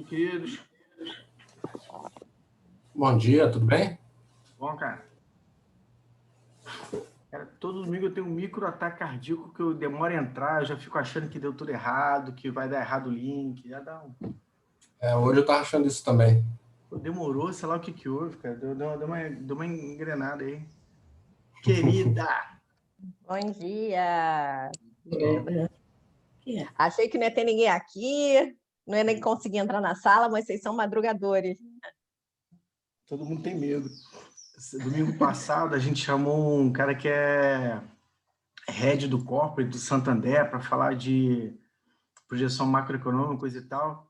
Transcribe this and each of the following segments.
queridos. Bom dia, tudo bem? Bom, cara. Todo domingo eu tenho um micro ataque cardíaco que eu demoro a entrar, eu já fico achando que deu tudo errado, que vai dar errado o link, já dá um... Hoje eu tava achando isso também. Demorou, sei lá o que houve, cara. Deu uma engrenada aí. Querida! Bom dia! Achei que não ia ter ninguém aqui, não ia nem conseguir entrar na sala, mas vocês são madrugadores. Todo mundo tem medo. Domingo passado a gente chamou um cara que é head do corporate do Santander para falar de projeção macroeconômica, coisa e tal.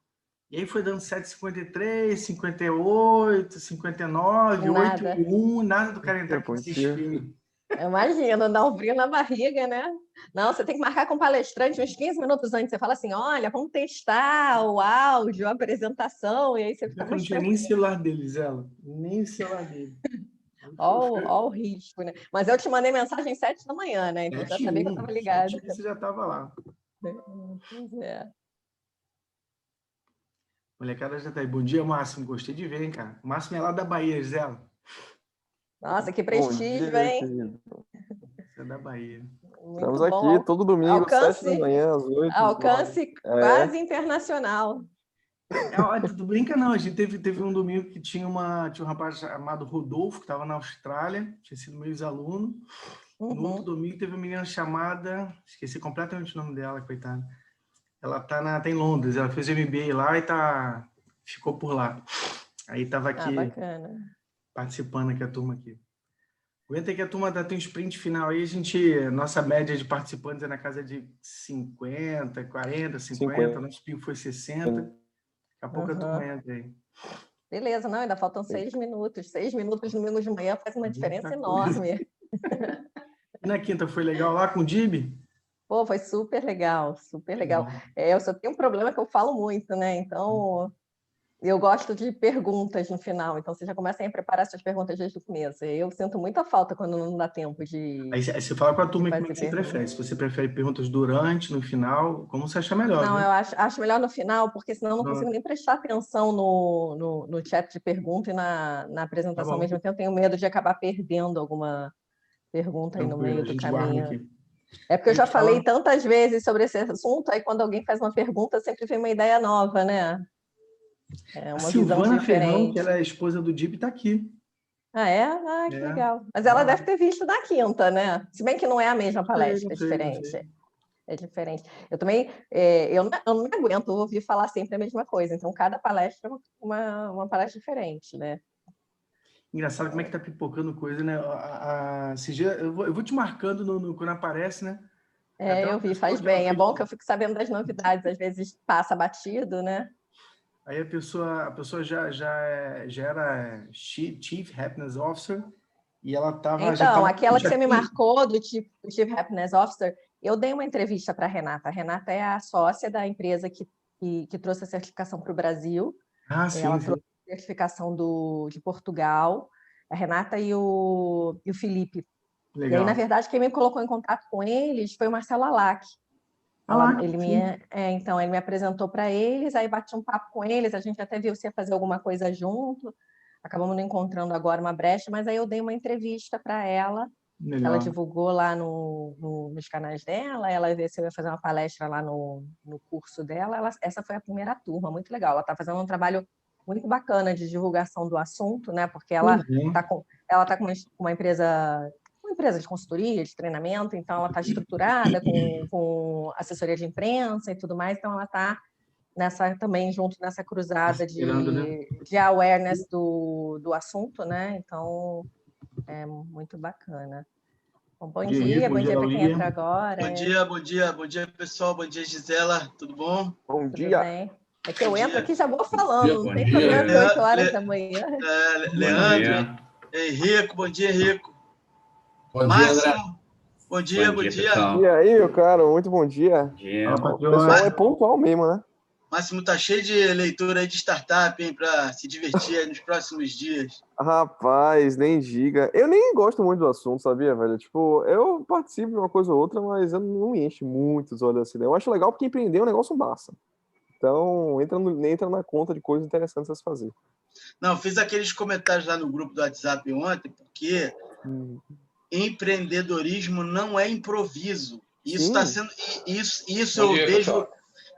E aí foi dando 7,53, 58, 59, 8,1, nada do cara entrar aqui nesse streaming. Imagina, dá um frio na barriga, né? Não, você tem que marcar com o palestrante uns 15 minutos antes. Você fala assim, olha, vamos testar o áudio, a apresentação, e aí você fica mais... Não tinha nem celular dele, Zela. Nem celular dele. Olha o risco, né? Mas eu te mandei mensagem às 7 da manhã, né? Então já sabia que eu estava ligada. Você já estava lá. Pois é. Molecada já tá aí. Bom dia, Máximo. Gostei de ver, hein, cara. O Máximo é lá da Bahia, Zela. Nossa, que prestígio, dia, hein? querido. Você é da Bahia. Muito Estamos bom. aqui todo domingo, às 7 da manhã, às 8. Alcance quase internacional. Tu brinca não, a gente teve um domingo que tinha um rapaz chamado Rodolfo, que estava na Austrália, tinha sido meu ex-aluno. No outro domingo teve uma menina chamada, esqueci completamente o nome dela, coitada. Ela tá em Londres, ela fez MBA lá e ficou por lá. Aí estava aqui participando aqui, a turma aqui. Aguenta que a turma tem um sprint final aí, nossa média de participantes é na casa de 50, 40, 50. Nosso pico foi 60. Daqui a pouco a turma entra aí. Beleza, não, ainda faltam 6 minutos. 6 minutos no domingo de manhã faz uma diferença enorme. E na quinta foi legal lá com o Dib? Pô, foi super legal, super legal. Eu só tenho um problema que eu falo muito, né? Então, eu gosto de perguntas no final. Então, você já começa a preparar suas perguntas desde o começo. Eu sinto muita falta quando não dá tempo de... Aí você fala com a turma como você prefere. Se você prefere perguntas durante, no final, como você achar melhor. Não, né? eu acho melhor no final, porque senão eu não consigo nem prestar atenção no chat de pergunta e na apresentação ao mesmo tempo. Eu tenho medo de acabar perdendo alguma pergunta aí no meio do caminho. É porque eu já falei tantas vezes sobre esse assunto, aí quando alguém faz uma pergunta, sempre vem uma ideia nova, né? É uma Silvana Ferrão, que ela é a esposa do Dib, está aqui. Ah, é? Ah, que legal. Mas ela deve ter visto na quinta, né? Se bem que não é a mesma palestra, é diferente. É diferente. Eu também, eu não me aguento ouvir falar sempre a mesma coisa. Então, cada palestra é uma palestra diferente, né? Engraçado como é que tá pipocando coisa, né? Eu vou te marcando quando aparece, né? Eu vi, faz bem. É bom que eu fico sabendo das novidades. Às vezes passa batido, né? Aí a pessoa já era Chief Happiness Officer e ela estava... Então, aquela que você me marcou do Chief Happiness Officer, eu dei uma entrevista para a Renata. A Renata é a sócia da empresa que trouxe a certificação para o Brasil. Ela trouxe a certificação de Portugal. A Renata e o Felipe. Legal. E aí, na verdade, quem me colocou em contato com eles foi o Marcelo Alac. Então, ele me apresentou para eles, aí bati um papo com eles, a gente até viu se ia fazer alguma coisa junto, acabamos não encontrando agora uma brecha, mas aí eu dei uma entrevista para ela, ela divulgou lá nos canais dela, ela viu se eu ia fazer uma palestra lá no curso dela, essa foi a primeira turma, muito legal, ela está fazendo um trabalho muito bacana de divulgação do assunto, né? Porque ela está com uma empresa de consultoria, de treinamento, então ela está estruturada com assessoria de imprensa e tudo mais, então ela está também junto nessa cruzada de awareness do assunto, né? Então é muito bacana. Bom dia para quem entra agora. Bom dia, pessoal, bom dia, Gisela, tudo bom? Bom dia. Tudo bem? É que eu entro aqui e já vou falando, não tem problema de 8 horas da manhã. Leandro, Henrico, bom dia, Henrico. Bom Máximo, dia, André. Bom dia. E aí, meu caro, muito bom dia. O pessoal é pontual mesmo, né? Máximo tá cheio de leitura aí de startup, hein, para se divertir aí nos próximos dias. Rapaz, nem diga. Eu nem gosto muito do assunto, sabia, velho? Tipo, eu participo de uma coisa ou outra, mas eu não me enche muito os olhos assim. Eu acho legal porque empreender é um negócio massa. Então, entra na conta de coisas interessantes a se fazer. Não, eu fiz aqueles comentários lá no grupo do WhatsApp ontem, porque empreendedorismo não é improviso. Isso está sendo.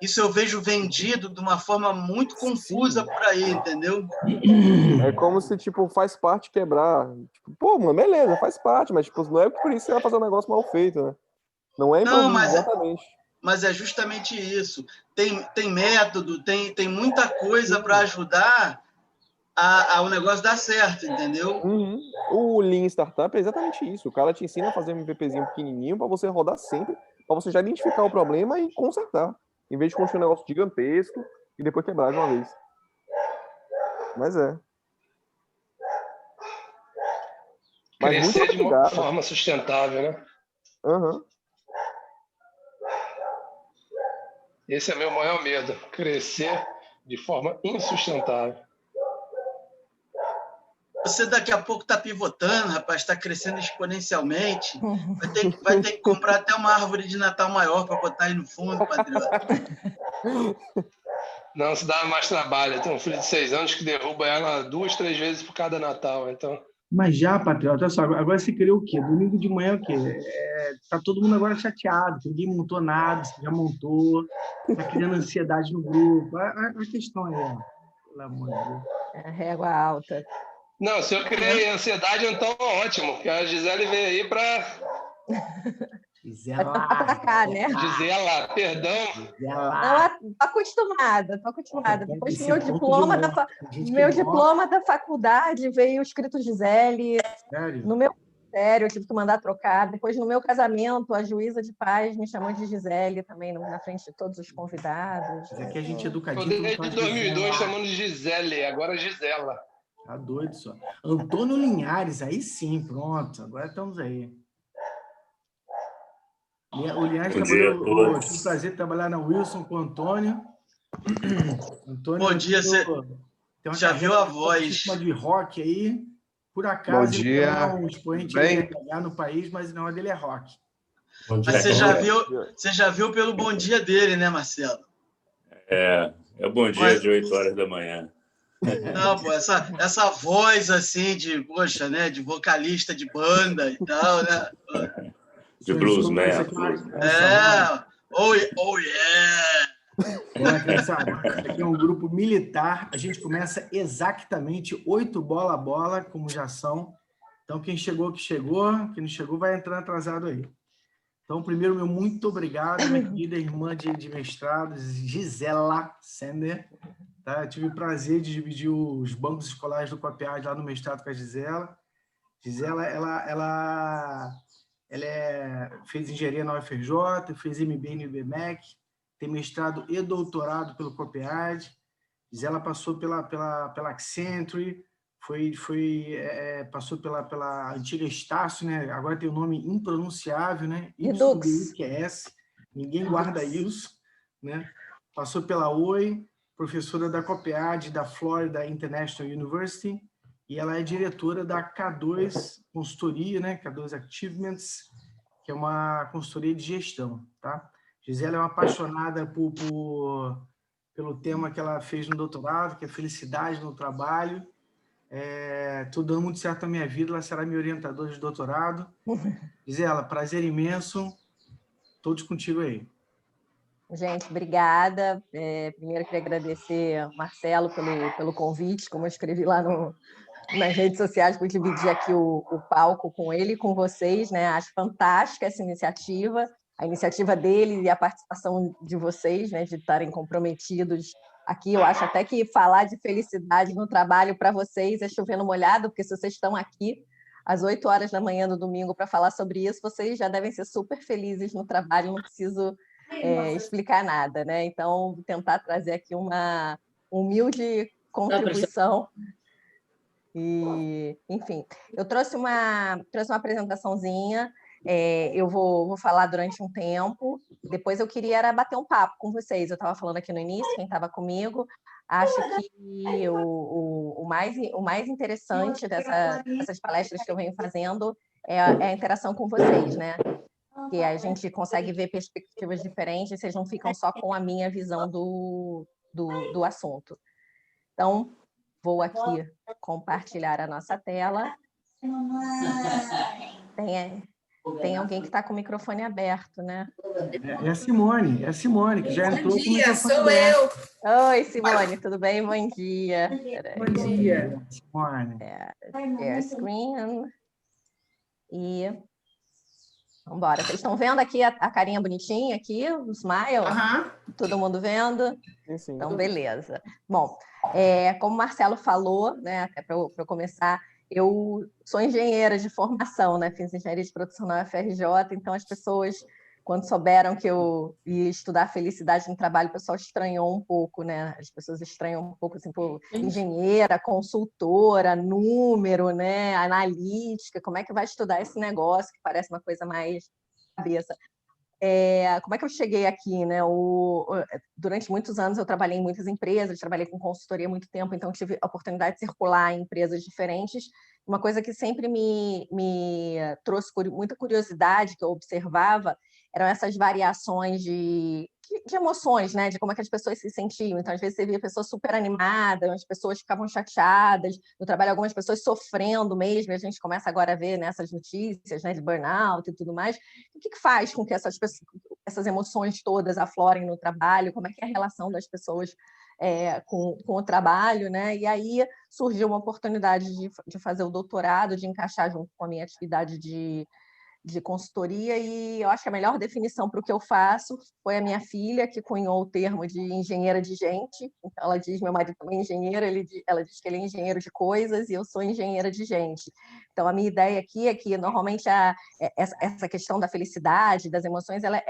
Isso eu vejo vendido de uma forma muito confusa por aí, entendeu? É como se, tipo, faz parte quebrar. Tipo, pô, mano, beleza, faz parte, mas tipo, não é por isso que você vai fazer um negócio mal feito, né? Não é improviso, exatamente. Mas é justamente isso. Tem método, tem muita coisa para ajudar o negócio dar certo, entendeu? O Lean Startup é exatamente isso. O cara te ensina a fazer um MVPzinho pequenininho para você rodar sempre, para você já identificar o problema e consertar, em vez de construir um negócio gigantesco e depois quebrar de uma vez. Mas crescer de uma forma sustentável, né? Esse é meu maior medo, crescer de forma insustentável. Você daqui a pouco está pivotando, rapaz, está crescendo exponencialmente. Vai ter que comprar até uma árvore de Natal maior para botar aí no fundo, patriota. Não, se dá mais trabalho. Eu tenho um filho de 6 anos que derruba ela 2, 3 vezes por cada Natal, então... Mas já, patriota, olha só, agora você criou o quê? Domingo de manhã o quê? Tá todo mundo agora chateado, ninguém montou nada, você já montou, tá criando ansiedade no grupo. A questão é, pelo amor de Deus. É régua alta. Não, se eu criei ansiedade, então ótimo, porque a Gisele veio aí para... Gisela, né? Gisela, perdão. Gisela. Tô acostumada. Depois do meu diploma da faculdade veio escrito Gisele. Sério? Sério, eu tive que mandar trocar. Depois, no meu casamento, a juíza de paz me chamou de Gisele também, na frente de todos os convidados. Mas aqui a gente é educadinho. Eu desde 2002 chamando de Gisele, agora Gisela. Tá doido só. Antônio Linhares, aí sim, pronto. Agora estamos aí. O Linhares trabalhou. Eu tive o prazer de trabalhar na Wilson com o Antônio. Bom dia, você já viu a voz. Uma de rock aí. Por acaso, ele é um expoente no país, mas não, dele é rock. Mas você já viu pelo bom dia dele, né, Marcelo? É o bom dia de 8 horas da manhã. Não, pô, essa voz assim de, poxa, né, de vocalista de banda e tal, né? De bluesman. Oh yeah! Esse aqui é um grupo militar. A gente começa exatamente 8 bola a bola, como já são. Então, quem chegou, que chegou. Quem não chegou, vai entrando atrasado aí. Então, primeiro, meu muito obrigado, minha querida irmã de mestrado, Gisela Sender. Tá? Eu tive o prazer de dividir os bancos escolares do COPEAD lá no mestrado com a Gisela. Gisela, ela fez engenharia na UFRJ, fez MBA no IBMEC, tem mestrado e doutorado pelo COPEAD. Gisela passou pela Accenture, passou pela antiga Estácio, né? Agora tem um nome impronunciável, né? YDUQS, ninguém guarda isso, né? Passou pela Oi, professora da COPEAD, da Florida International University, e ela é diretora da K2 Consultoria, né? K2 Achievements, que é uma consultoria de gestão, tá? Gisela é uma apaixonada pelo tema que ela fez no doutorado, que é felicidade no trabalho. Estou dando muito certo na minha vida, ela será minha orientadora de doutorado. Gisela, prazer imenso. Todos contigo aí. Gente, obrigada. Primeiro, queria agradecer ao Marcelo pelo convite, como eu escrevi lá nas redes sociais, por dividir aqui o palco com ele e com vocês, né? Acho fantástica essa iniciativa. A iniciativa dele e a participação de vocês, né, de estarem comprometidos aqui. Eu acho até que falar de felicidade no trabalho para vocês é chover no molhado, porque se vocês estão aqui às 8 horas da manhã do domingo para falar sobre isso, vocês já devem ser super felizes no trabalho, não preciso explicar nada, né? Então, vou tentar trazer aqui uma humilde contribuição. E, enfim, eu trouxe uma apresentaçãozinha. Eu vou falar durante um tempo, depois eu queria bater um papo com vocês. Eu estava falando aqui no início, quem estava comigo, acho que o mais interessante dessas palestras que eu venho fazendo é a interação com vocês, né? que a gente consegue ver perspectivas diferentes, vocês não ficam só com a minha visão do assunto. Então, vou aqui compartilhar a nossa tela. Tem alguém que está com o microfone aberto, né? É a Simone, que já entrou com o microfone sou aberto. Oi, Simone, tudo bem? Bom dia. Bom dia, Simone. Share screen. E vamos embora. Vocês estão vendo aqui a carinha bonitinha aqui, o smile? Todo mundo vendo? Sim. Então, beleza. Bom, como o Marcelo falou, né, até para eu começar, eu sou engenheira de formação, né? Fiz engenharia de produção na UFRJ, então as pessoas, quando souberam que eu ia estudar felicidade no trabalho, o pessoal estranhou um pouco, né? As pessoas estranham um pouco, assim, pô, engenheira, consultora, número, né? Analítica, como é que vai estudar esse negócio que parece uma coisa mais cabeça? Como é que eu cheguei aqui, né? Durante muitos anos eu trabalhei em muitas empresas, trabalhei com consultoria há muito tempo, então tive a oportunidade de circular em empresas diferentes. Uma coisa que sempre me trouxe muita curiosidade, que eu observava, eram essas variações de emoções, né? De como é que as pessoas se sentiam. Então, às vezes, você via pessoas super animadas, as pessoas ficavam chateadas. No trabalho, algumas pessoas sofrendo mesmo. E a gente começa agora a ver nessas notícias, né, de burnout e tudo mais. O que faz com que essas emoções todas aflorem no trabalho? Como é que é a relação das pessoas com o trabalho, né? E aí surgiu uma oportunidade de fazer o doutorado, de encaixar junto com a minha atividade de consultoria, e eu acho que a melhor definição para o que eu faço foi a minha filha, que cunhou o termo de engenheira de gente. Então, ela diz, meu marido também é engenheiro, ela diz que ele é engenheiro de coisas e eu sou engenheira de gente. Então, a minha ideia aqui é que, normalmente, essa questão da felicidade, das emoções, ela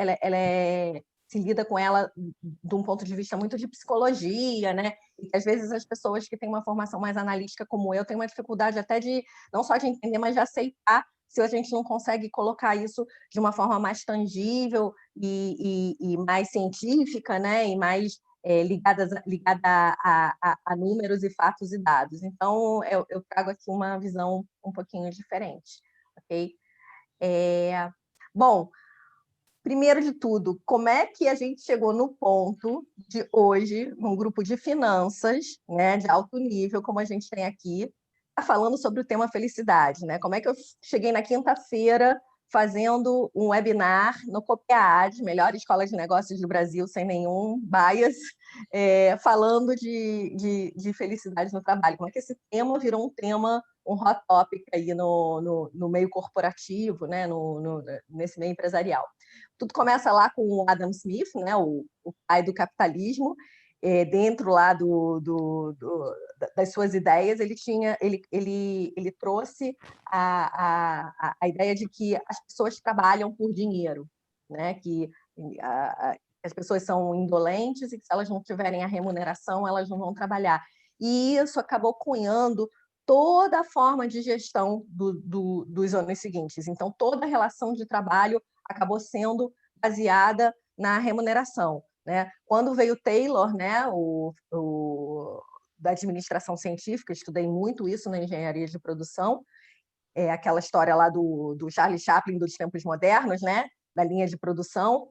se lida com ela de um ponto de vista muito de psicologia, né? E às vezes as pessoas que têm uma formação mais analítica como eu têm uma dificuldade até de, não só de entender, mas de aceitar, se a gente não consegue colocar isso de uma forma trancível e mais científica, né? E mais ligada a números e fatos e dados. Então, eu trago aqui uma visão um pouquinho diferente, ok? Bom, primeiro de tudo, como é que a gente chegou no ponto de hoje, num grupo de finanças, né, de alto nível, como a gente tem aqui, falando sobre o tema felicidade, né? Como é que eu cheguei na quinta-feira fazendo um webinar no COPEAD, melhor escola de negócios do Brasil, sem nenhum bias, falando de felicidade no trabalho. Como é que esse tema virou um tema, um hot topic aí no meio corporativo, né? Nesse meio empresarial. Tudo começa lá com o Adam Smith, né? o pai do capitalismo. Dentro lá das suas ideias, ele trouxe a ideia de que as pessoas trabalham por dinheiro, né? Que as pessoas são indolentes e que, se elas não tiverem a remuneração, elas não vão trabalhar. E isso acabou cunhando toda a forma de gestão dos anos seguintes. Então, toda a relação de trabalho acabou sendo baseada na remuneração, né? Quando veio Taylor, né, da administração científica, estudei muito isso na engenharia de produção, aquela história lá do Charlie Chaplin dos tempos modernos, né, da linha de produção,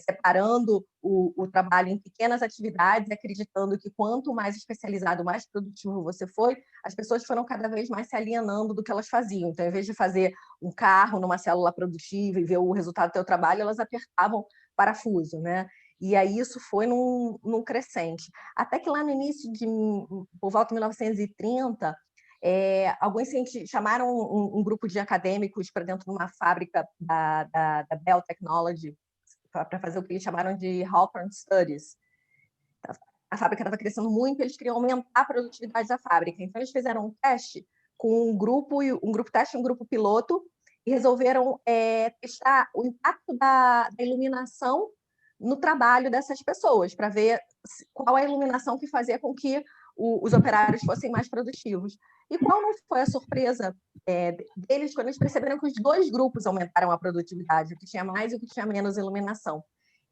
separando o trabalho em pequenas atividades, acreditando que quanto mais especializado, mais produtivo você foi, as pessoas foram cada vez mais se alienando do que elas faziam. Então, em vez de fazer um carro numa célula produtiva e ver o resultado do seu trabalho, elas apertavam parafuso, né? E aí isso foi num crescente. Até que lá no início, por volta de 1930, alguns cientistas chamaram um grupo de acadêmicos para dentro de uma fábrica da Bell Technology para fazer o que eles chamaram de Hawthorne Studies. A fábrica estava crescendo muito, eles queriam aumentar a produtividade da fábrica. Então, eles fizeram um teste com um grupo teste e um grupo piloto, e resolveram testar o impacto da iluminação no trabalho dessas pessoas, para ver qual a iluminação que fazia com que os operários fossem mais produtivos. E qual não foi a surpresa deles quando eles perceberam que os dois grupos aumentaram a produtividade, o que tinha mais e o que tinha menos iluminação.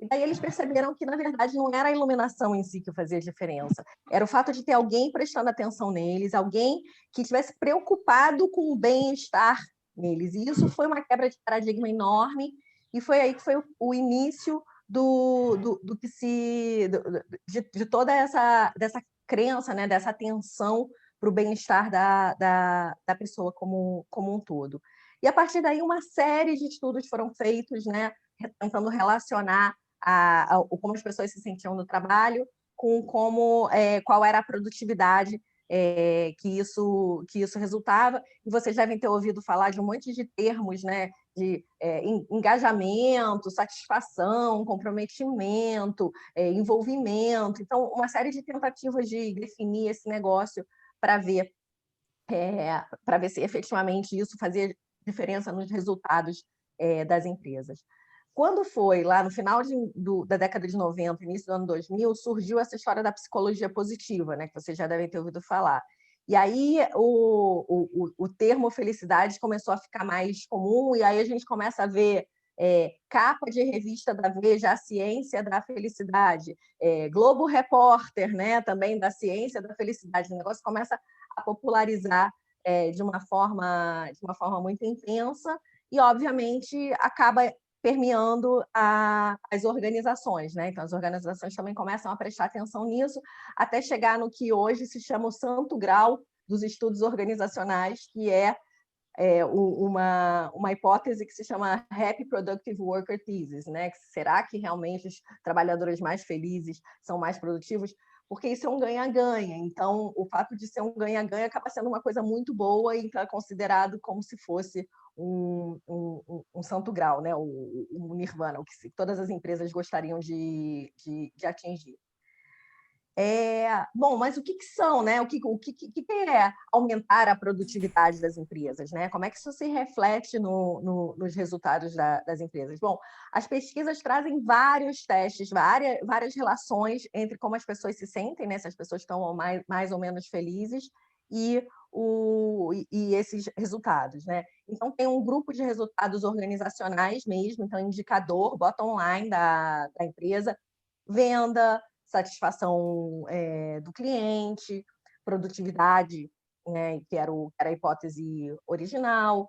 E daí eles perceberam que, na verdade, não era a iluminação em si que fazia diferença, era o fato de ter alguém prestando atenção neles, alguém que estivesse preocupado com o bem-estar neles. E isso foi uma quebra de paradigma enorme, e foi aí que foi o início de toda dessa crença, né, dessa atenção para o bem-estar da pessoa como um todo. E, a partir daí, uma série de estudos foram feitos, né, tentando relacionar como as pessoas se sentiam no trabalho com qual era a produtividade que isso resultava. E vocês devem ter ouvido falar de um monte de termos, né, de engajamento, satisfação, comprometimento, envolvimento. Então, uma série de tentativas de definir esse negócio para ver se efetivamente isso fazia diferença nos resultados das empresas. Quando foi lá no final da década de 90, início do ano 2000, surgiu essa história da psicologia positiva, né, que vocês já devem ter ouvido falar. E aí o termo felicidade começou a ficar mais comum, e aí a gente começa a ver capa de revista da Veja, a ciência da felicidade, Globo Repórter, né, também da ciência da felicidade. O negócio começa a popularizar de uma forma muito intensa e, obviamente, acaba permeando as organizações, né? Então, as organizações também começam a prestar atenção nisso, até chegar no que hoje se chama o santo grau dos estudos organizacionais, que é uma hipótese que se chama Happy Productive Worker Thesis, né? Será que realmente os trabalhadores mais felizes são mais produtivos? Porque isso é um ganha-ganha. Então, o fato de ser um ganha-ganha acaba sendo uma coisa muito boa e então é considerado como se fosse um santo grau, né? o nirvana, o que todas as empresas gostariam de atingir. Bom, mas o que são, né? O que é aumentar a produtividade das empresas, né? Como é que isso se reflete nos resultados das empresas? Bom, as pesquisas trazem vários testes, várias relações entre como as pessoas se sentem, né? Se as pessoas estão mais ou menos felizes e esses resultados, né? Então, tem um grupo de resultados organizacionais mesmo, então, indicador, bottom line da empresa, venda, satisfação do cliente, produtividade, né, que era a hipótese original,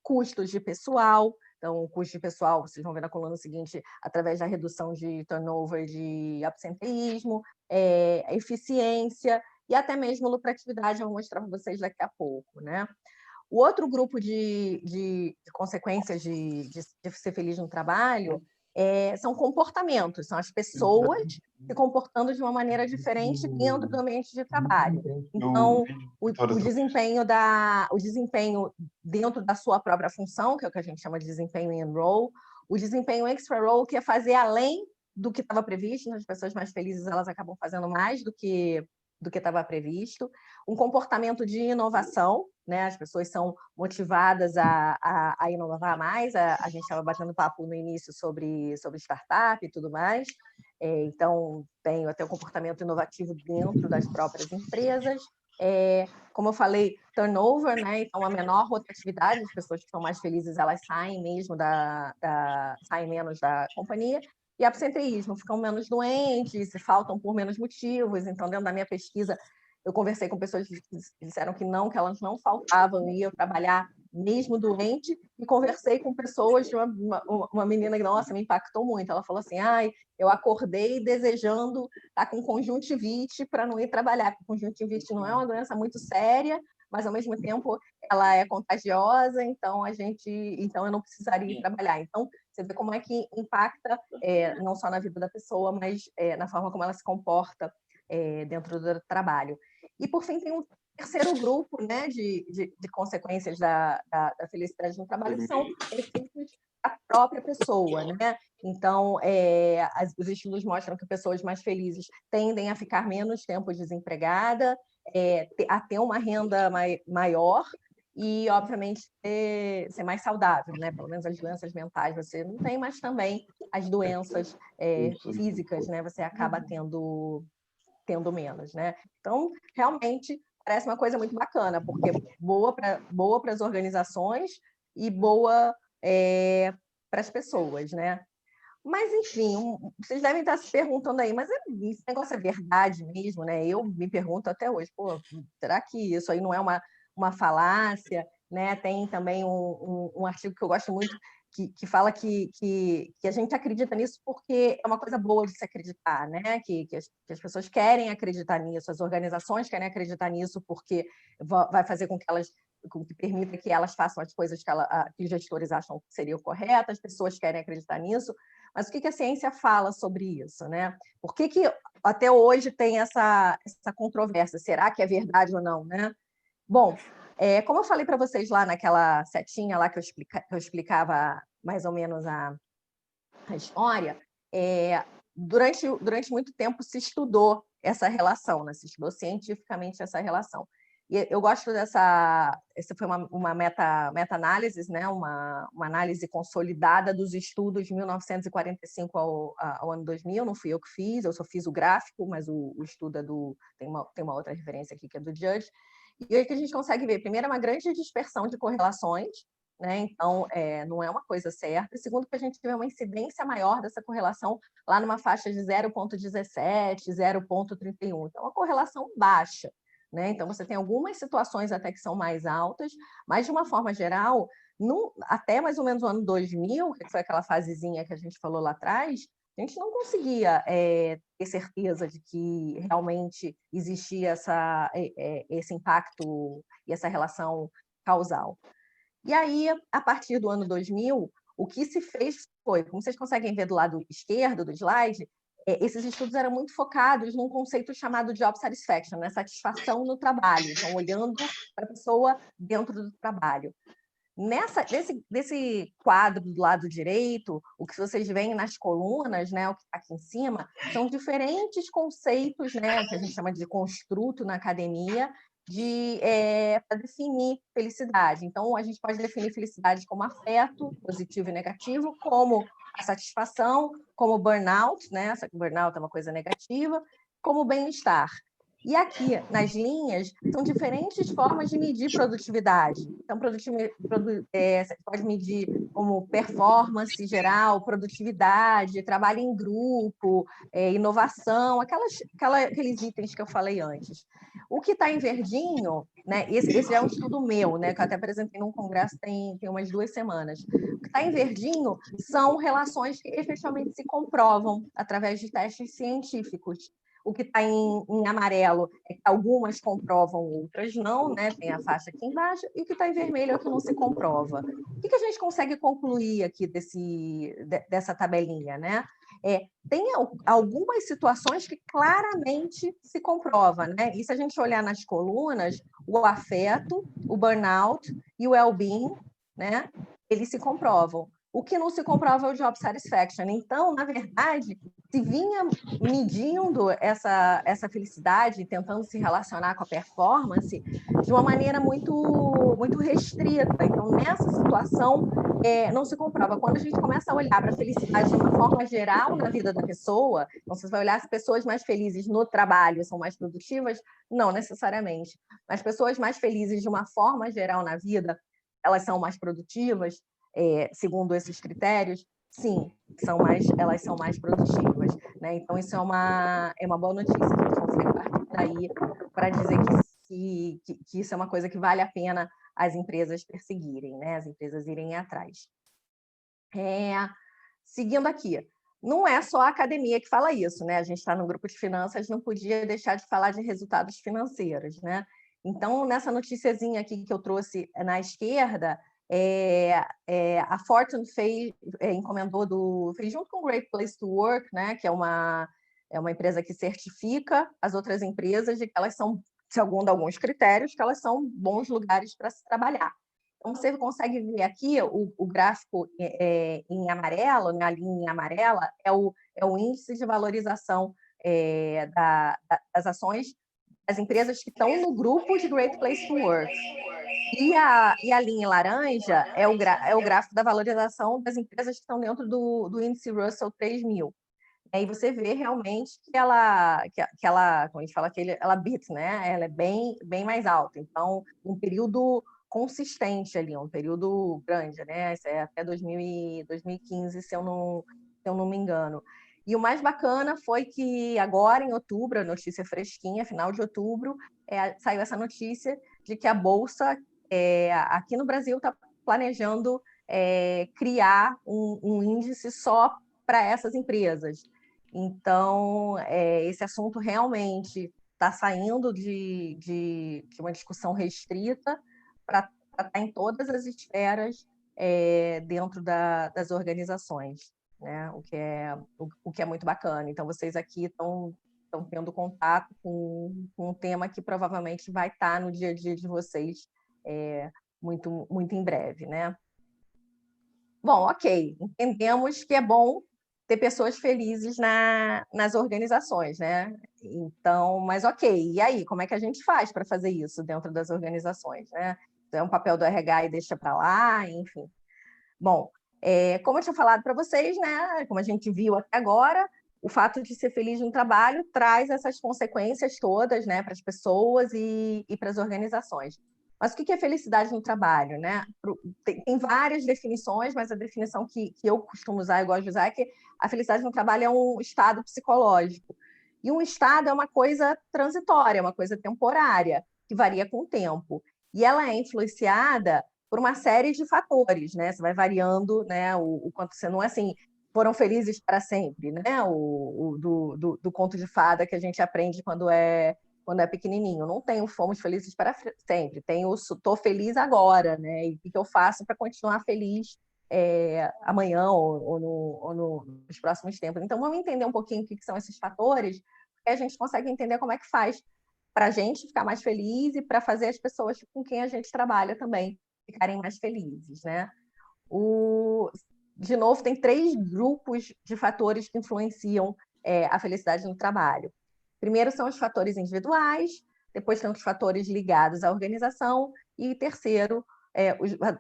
custos de pessoal. Então, o custo de pessoal, vocês vão ver na coluna seguinte, através da redução de turnover, de absenteísmo, eficiência e até mesmo lucratividade, eu vou mostrar para vocês daqui a pouco, né? O outro grupo de consequências de ser feliz no trabalho são comportamentos, são as pessoas se comportando de uma maneira diferente dentro do ambiente de trabalho. Então, o desempenho dentro da sua própria função, que é o que a gente chama de desempenho in role, o desempenho extra role, que é fazer além do que estava previsto. As pessoas mais felizes elas acabam fazendo mais do que estava previsto, um comportamento de inovação, né? As pessoas são motivadas a inovar mais, a gente estava batendo papo no início sobre startup e tudo mais, então tem até o comportamento inovativo dentro das próprias empresas, como eu falei, turnover, né? Então a menor rotatividade, as pessoas que são mais felizes, elas saem mesmo saem menos da companhia, e absenteísmo, ficam menos doentes, faltam por menos motivos. Então, dentro da minha pesquisa, eu conversei com pessoas que disseram que elas não faltavam, iam trabalhar mesmo doente, e conversei com pessoas, uma menina que, nossa, me impactou muito. Ela falou assim, eu acordei desejando estar com conjuntivite para não ir trabalhar, porque conjuntivite não é uma doença muito séria, mas, ao mesmo tempo, ela é contagiosa, então eu não precisaria ir trabalhar. Então, você vê como é que impacta não só na vida da pessoa, mas na forma como ela se comporta dentro do trabalho. E, por fim, tem um terceiro grupo, né, de consequências da felicidade no trabalho, que são efeitos da própria pessoa, né? Então, os estudos mostram que pessoas mais felizes tendem a ficar menos tempo desempregada, a ter uma renda maior e, obviamente, ser mais saudável, né? Pelo menos as doenças mentais você não tem, mas também as doenças físicas, né? Você acaba tendo menos, né? Então, realmente, parece uma coisa muito bacana, porque boa para as organizações e boa para as pessoas, né? Mas, enfim, vocês devem estar se perguntando aí, mas esse negócio é verdade mesmo, né? Eu me pergunto até hoje, será que isso aí não é uma falácia, né? Tem também um artigo que eu gosto muito, que fala que a gente acredita nisso porque é uma coisa boa de se acreditar, né? Que as pessoas querem acreditar nisso, as organizações querem acreditar nisso porque vai fazer com que permita que elas façam as coisas que os gestores acham que seriam corretas, as pessoas querem acreditar nisso. Mas o que a ciência fala sobre isso, né? Por que até hoje tem essa controvérsia? Será que é verdade ou não, né? Bom, como eu falei para vocês lá naquela setinha lá que eu explicava mais ou menos a história, durante muito tempo se estudou essa relação, né? Se estudou cientificamente essa relação. E eu gosto essa foi uma meta-análise, né? Uma análise consolidada dos estudos de 1945 ao ano 2000, não fui eu que fiz, eu só fiz o gráfico, mas o estudo tem uma outra referência aqui que é do Judge. E aí que a gente consegue ver, primeiro, é uma grande dispersão de correlações, né? Então, não é uma coisa certa. E segundo, que a gente vê uma incidência maior dessa correlação lá numa faixa de 0,17, 0,31. Então, uma correlação baixa, né? Então, você tem algumas situações até que são mais altas, mas, de uma forma geral, até mais ou menos o ano 2000, que foi aquela fasezinha que a gente falou lá atrás, a gente não conseguia ter certeza de que realmente existia esse impacto e essa relação causal. E aí, a partir do ano 2000, o que se fez foi, como vocês conseguem ver do lado esquerdo do slide, esses estudos eram muito focados num conceito chamado job satisfaction, né? Satisfação no trabalho, então olhando para a pessoa dentro do trabalho. Nesse quadro do lado direito, o que vocês veem nas colunas, né, o que está aqui em cima, são diferentes conceitos, né, que a gente chama de construto na academia, para definir felicidade. Então, a gente pode definir felicidade como afeto, positivo e negativo, como a satisfação, como burnout, né? Burnout é uma coisa negativa, como bem-estar. E aqui, nas linhas, são diferentes formas de medir produtividade. Então, você pode medir como performance geral, produtividade, trabalho em grupo, inovação, aqueles itens que eu falei antes. O que está em verdinho, né, esse é um estudo meu, né, que eu até apresentei num congresso tem umas 2 semanas. O que está em verdinho são relações que efetivamente se comprovam através de testes científicos. O que está em amarelo é que algumas comprovam, outras não, né? Tem a faixa aqui embaixo, e o que está em vermelho é o que não se comprova. O que a gente consegue concluir aqui dessa tabelinha, né? Tem algumas situações que claramente se comprova, né? E se a gente olhar nas colunas, o afeto, o burnout e o well-being, né? Eles se comprovam. O que não se comprova é o job satisfaction. Então, na verdade, se vinha medindo essa felicidade, tentando se relacionar com a performance, de uma maneira muito, muito restrita. Então, nessa situação, não se comprova. Quando a gente começa a olhar para a felicidade de uma forma geral na vida da pessoa, então, você vai olhar se pessoas mais felizes no trabalho são mais produtivas? Não necessariamente. Mas pessoas mais felizes de uma forma geral na vida, elas são mais produtivas? Segundo esses critérios, sim, elas são mais produtivas, né? Então, isso é uma boa notícia, que a gente consegue partir daí para dizer que isso é uma coisa que vale a pena as empresas perseguirem, né? As empresas irem atrás. Seguindo aqui, não é só a academia que fala isso, né? A gente está no grupo de finanças, não podia deixar de falar de resultados financeiros, né? Então, nessa noticiazinha aqui que eu trouxe na esquerda, a Fortune fez junto com o Great Place to Work, né, que é uma empresa que certifica as outras empresas de que elas são, segundo alguns critérios, que elas são bons lugares para se trabalhar. Então, você consegue ver aqui o gráfico em amarelo, na linha amarela, é o índice de valorização das ações das empresas que estão no grupo de Great Place to Work. E a linha laranja é o gráfico da valorização das empresas que estão dentro do índice Russell 3000. Aí você vê realmente que ela, como a gente fala, ela beat, né? Ela é bem, bem mais alta. Então, um período consistente ali, um período grande, né? Isso é até 2015, se eu não me engano. E o mais bacana foi que agora, em outubro, a notícia fresquinha, final de outubro, saiu essa notícia de que a Bolsa aqui no Brasil está planejando criar um índice só para essas empresas. Então, esse assunto realmente está saindo de uma discussão restrita para estar em todas as esferas dentro das organizações, né? O que é muito bacana. Então, vocês aqui estão tendo contato com um tema que provavelmente vai estar no dia a dia de vocês muito, muito em breve, né? Bom, ok. Entendemos que é bom ter pessoas felizes nas organizações, né? Então, mas ok, e aí, como é que a gente faz para fazer isso dentro das organizações, né? Então, é um papel do RH e deixa para lá, enfim. Bom, como eu tinha falado para vocês, né? Como a gente viu até agora, o fato de ser feliz no trabalho traz essas consequências todas, né, para as pessoas e para as organizações. Mas o que é felicidade no trabalho, né? Tem várias definições, mas a definição que eu costumo usar, eu gosto de usar, é que a felicidade no trabalho é um estado psicológico. E um estado é uma coisa transitória, uma coisa temporária, que varia com o tempo. E ela é influenciada por uma série de fatores, né? Você vai variando, né? O quanto você não é assim, foram felizes para sempre, né? Do conto de fada que a gente aprende quando é pequenininho. Não tem o fomos felizes para sempre, tem o estou feliz agora, né? E o que eu faço para continuar feliz amanhã ou nos próximos tempos. Então, vamos entender um pouquinho o que são esses fatores, porque a gente consegue entender como é que faz para a gente ficar mais feliz e para fazer as pessoas com quem a gente trabalha também ficarem mais felizes, né? De novo, tem 3 grupos de fatores que influenciam a felicidade no trabalho. Primeiro são os fatores individuais, depois tem os fatores ligados à organização e terceiro,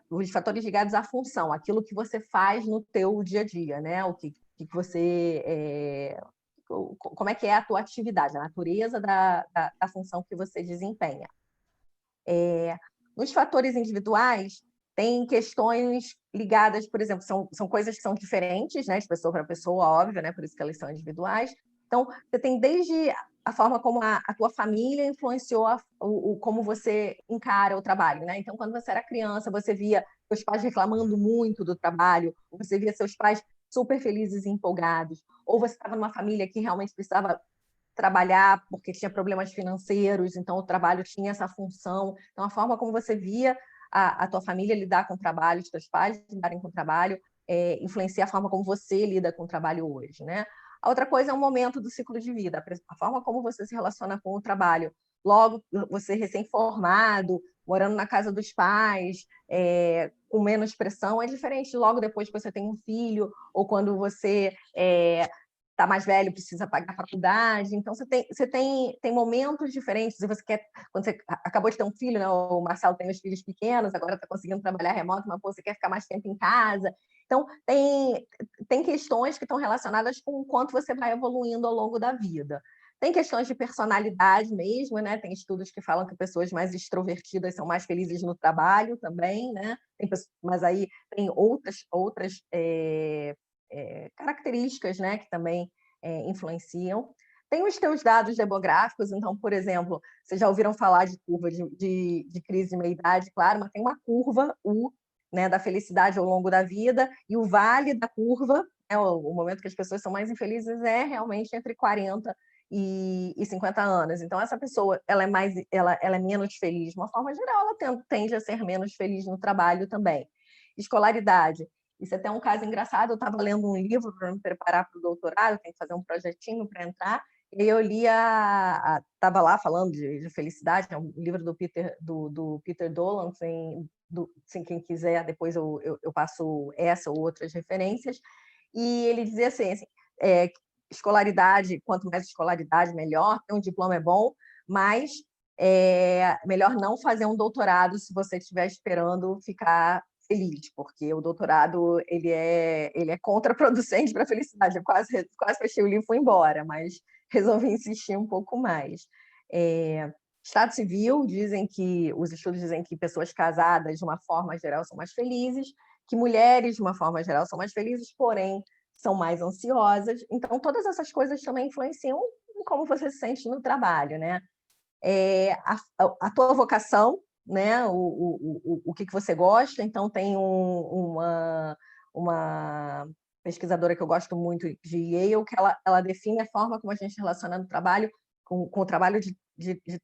os fatores ligados à função, aquilo que você faz no teu dia a dia, né? O que você... como é que é a tua atividade, a natureza da função que você desempenha. Nos fatores individuais, tem questões ligadas, por exemplo, são coisas que são diferentes, né, de pessoa para pessoa, óbvio, né, por isso que elas são individuais. Então, você tem desde a forma como a tua família influenciou como você encara o trabalho, né? Então, quando você era criança, você via seus pais reclamando muito do trabalho, ou você via seus pais super felizes e empolgados, ou você estava numa família que realmente precisava trabalhar porque tinha problemas financeiros, então o trabalho tinha essa função. Então, a forma como você via a tua família lidar com o trabalho, os teus pais lidarem com o trabalho, influencia a forma como você lida com o trabalho hoje, né? A outra coisa é o momento do ciclo de vida, a forma como você se relaciona com o trabalho. Logo, você recém-formado, morando na casa dos pais, com menos pressão, é diferente logo depois que você tem um filho, ou quando você está mais velho, precisa pagar a faculdade. Então, você tem momentos diferentes. E você quer, quando você acabou de ter um filho, né? O Marcelo tem os filhos pequenos, agora está conseguindo trabalhar remoto, mas você quer ficar mais tempo em casa. Então, tem questões que estão relacionadas com o quanto você vai evoluindo ao longo da vida. Tem questões de personalidade mesmo, né? Tem estudos que falam que pessoas mais extrovertidas são mais felizes no trabalho também, né? Mas aí tem outras características, né, que também influenciam. Tem os teus dados demográficos, então, por exemplo, vocês já ouviram falar de curva de crise de meia-idade, claro, mas tem uma curva U, né, da felicidade ao longo da vida, e o vale da curva, né, o momento que as pessoas são mais infelizes é realmente entre 40 e 50 anos. Então, essa pessoa ela é menos feliz. De uma forma geral, ela tende a ser menos feliz no trabalho também. Escolaridade. Isso é até um caso engraçado. Eu estava lendo um livro para me preparar para o doutorado, tenho que fazer um projetinho para entrar, e eu li estava lá falando de felicidade, é um livro do Peter Dolan, assim, quem quiser, depois eu passo essa ou outras referências, e ele dizia assim escolaridade, quanto mais escolaridade, melhor, ter um diploma é bom, mas melhor não fazer um doutorado se você estiver esperando ficar feliz, porque o doutorado ele é contraproducente para a felicidade. Eu quase fechei o livro e fui embora, mas resolvi insistir um pouco mais. Estado civil, os estudos dizem que pessoas casadas, de uma forma geral, são mais felizes, que mulheres, de uma forma geral, são mais felizes, porém, são mais ansiosas. Então, todas essas coisas também influenciam em como você se sente no trabalho, né? A tua vocação, né, o que você gosta. Então, tem uma pesquisadora que eu gosto muito de Yale, que ela define a forma como a gente relaciona no trabalho com o trabalho de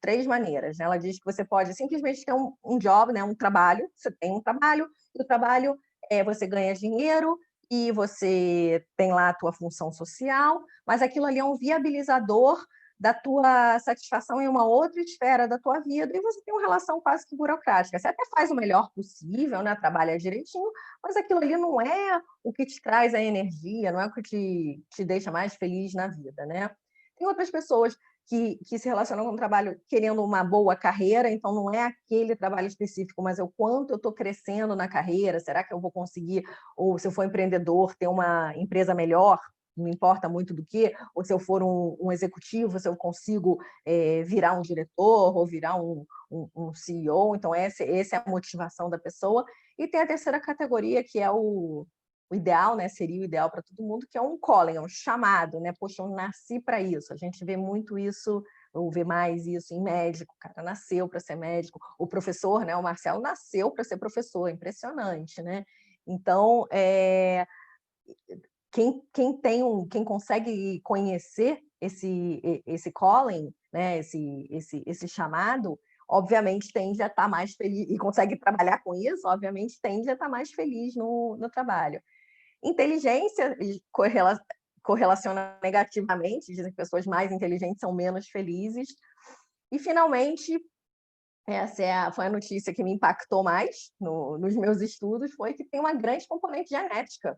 3 maneiras, né? Ela diz que você pode simplesmente ter um job, né, um trabalho, você tem um trabalho, e o trabalho você ganha dinheiro, e você tem lá a tua função social, mas aquilo ali é um viabilizador da tua satisfação em uma outra esfera da tua vida, e você tem uma relação quase que burocrática. Você até faz o melhor possível, né? Trabalha direitinho, mas aquilo ali não é o que te traz a energia, não é o que te deixa mais feliz na vida, né? Tem outras pessoas que se relacionam com o trabalho querendo uma boa carreira, então não é aquele trabalho específico, mas é o quanto eu estou crescendo na carreira, será que eu vou conseguir, ou se eu for empreendedor, ter uma empresa melhor, não importa muito do que, ou se eu for um executivo, se eu consigo virar um diretor ou virar um CEO, então essa é a motivação da pessoa. E tem a terceira categoria, que é o ideal, né? Seria o ideal para todo mundo, que é um calling, é um chamado, né? Poxa, eu nasci para isso. A gente vê muito isso, ou vê mais isso em médico, o cara nasceu para ser médico, o professor, né? O Marcelo nasceu para ser professor, impressionante, né? Então, quem consegue conhecer esse calling, né? esse chamado, obviamente tende a estar mais feliz, e consegue trabalhar com isso, obviamente tende a estar mais feliz no trabalho. Inteligência correlaciona negativamente, dizem que pessoas mais inteligentes são menos felizes. E, finalmente, essa foi a notícia que me impactou mais nos meus estudos, foi que tem uma grande componente genética.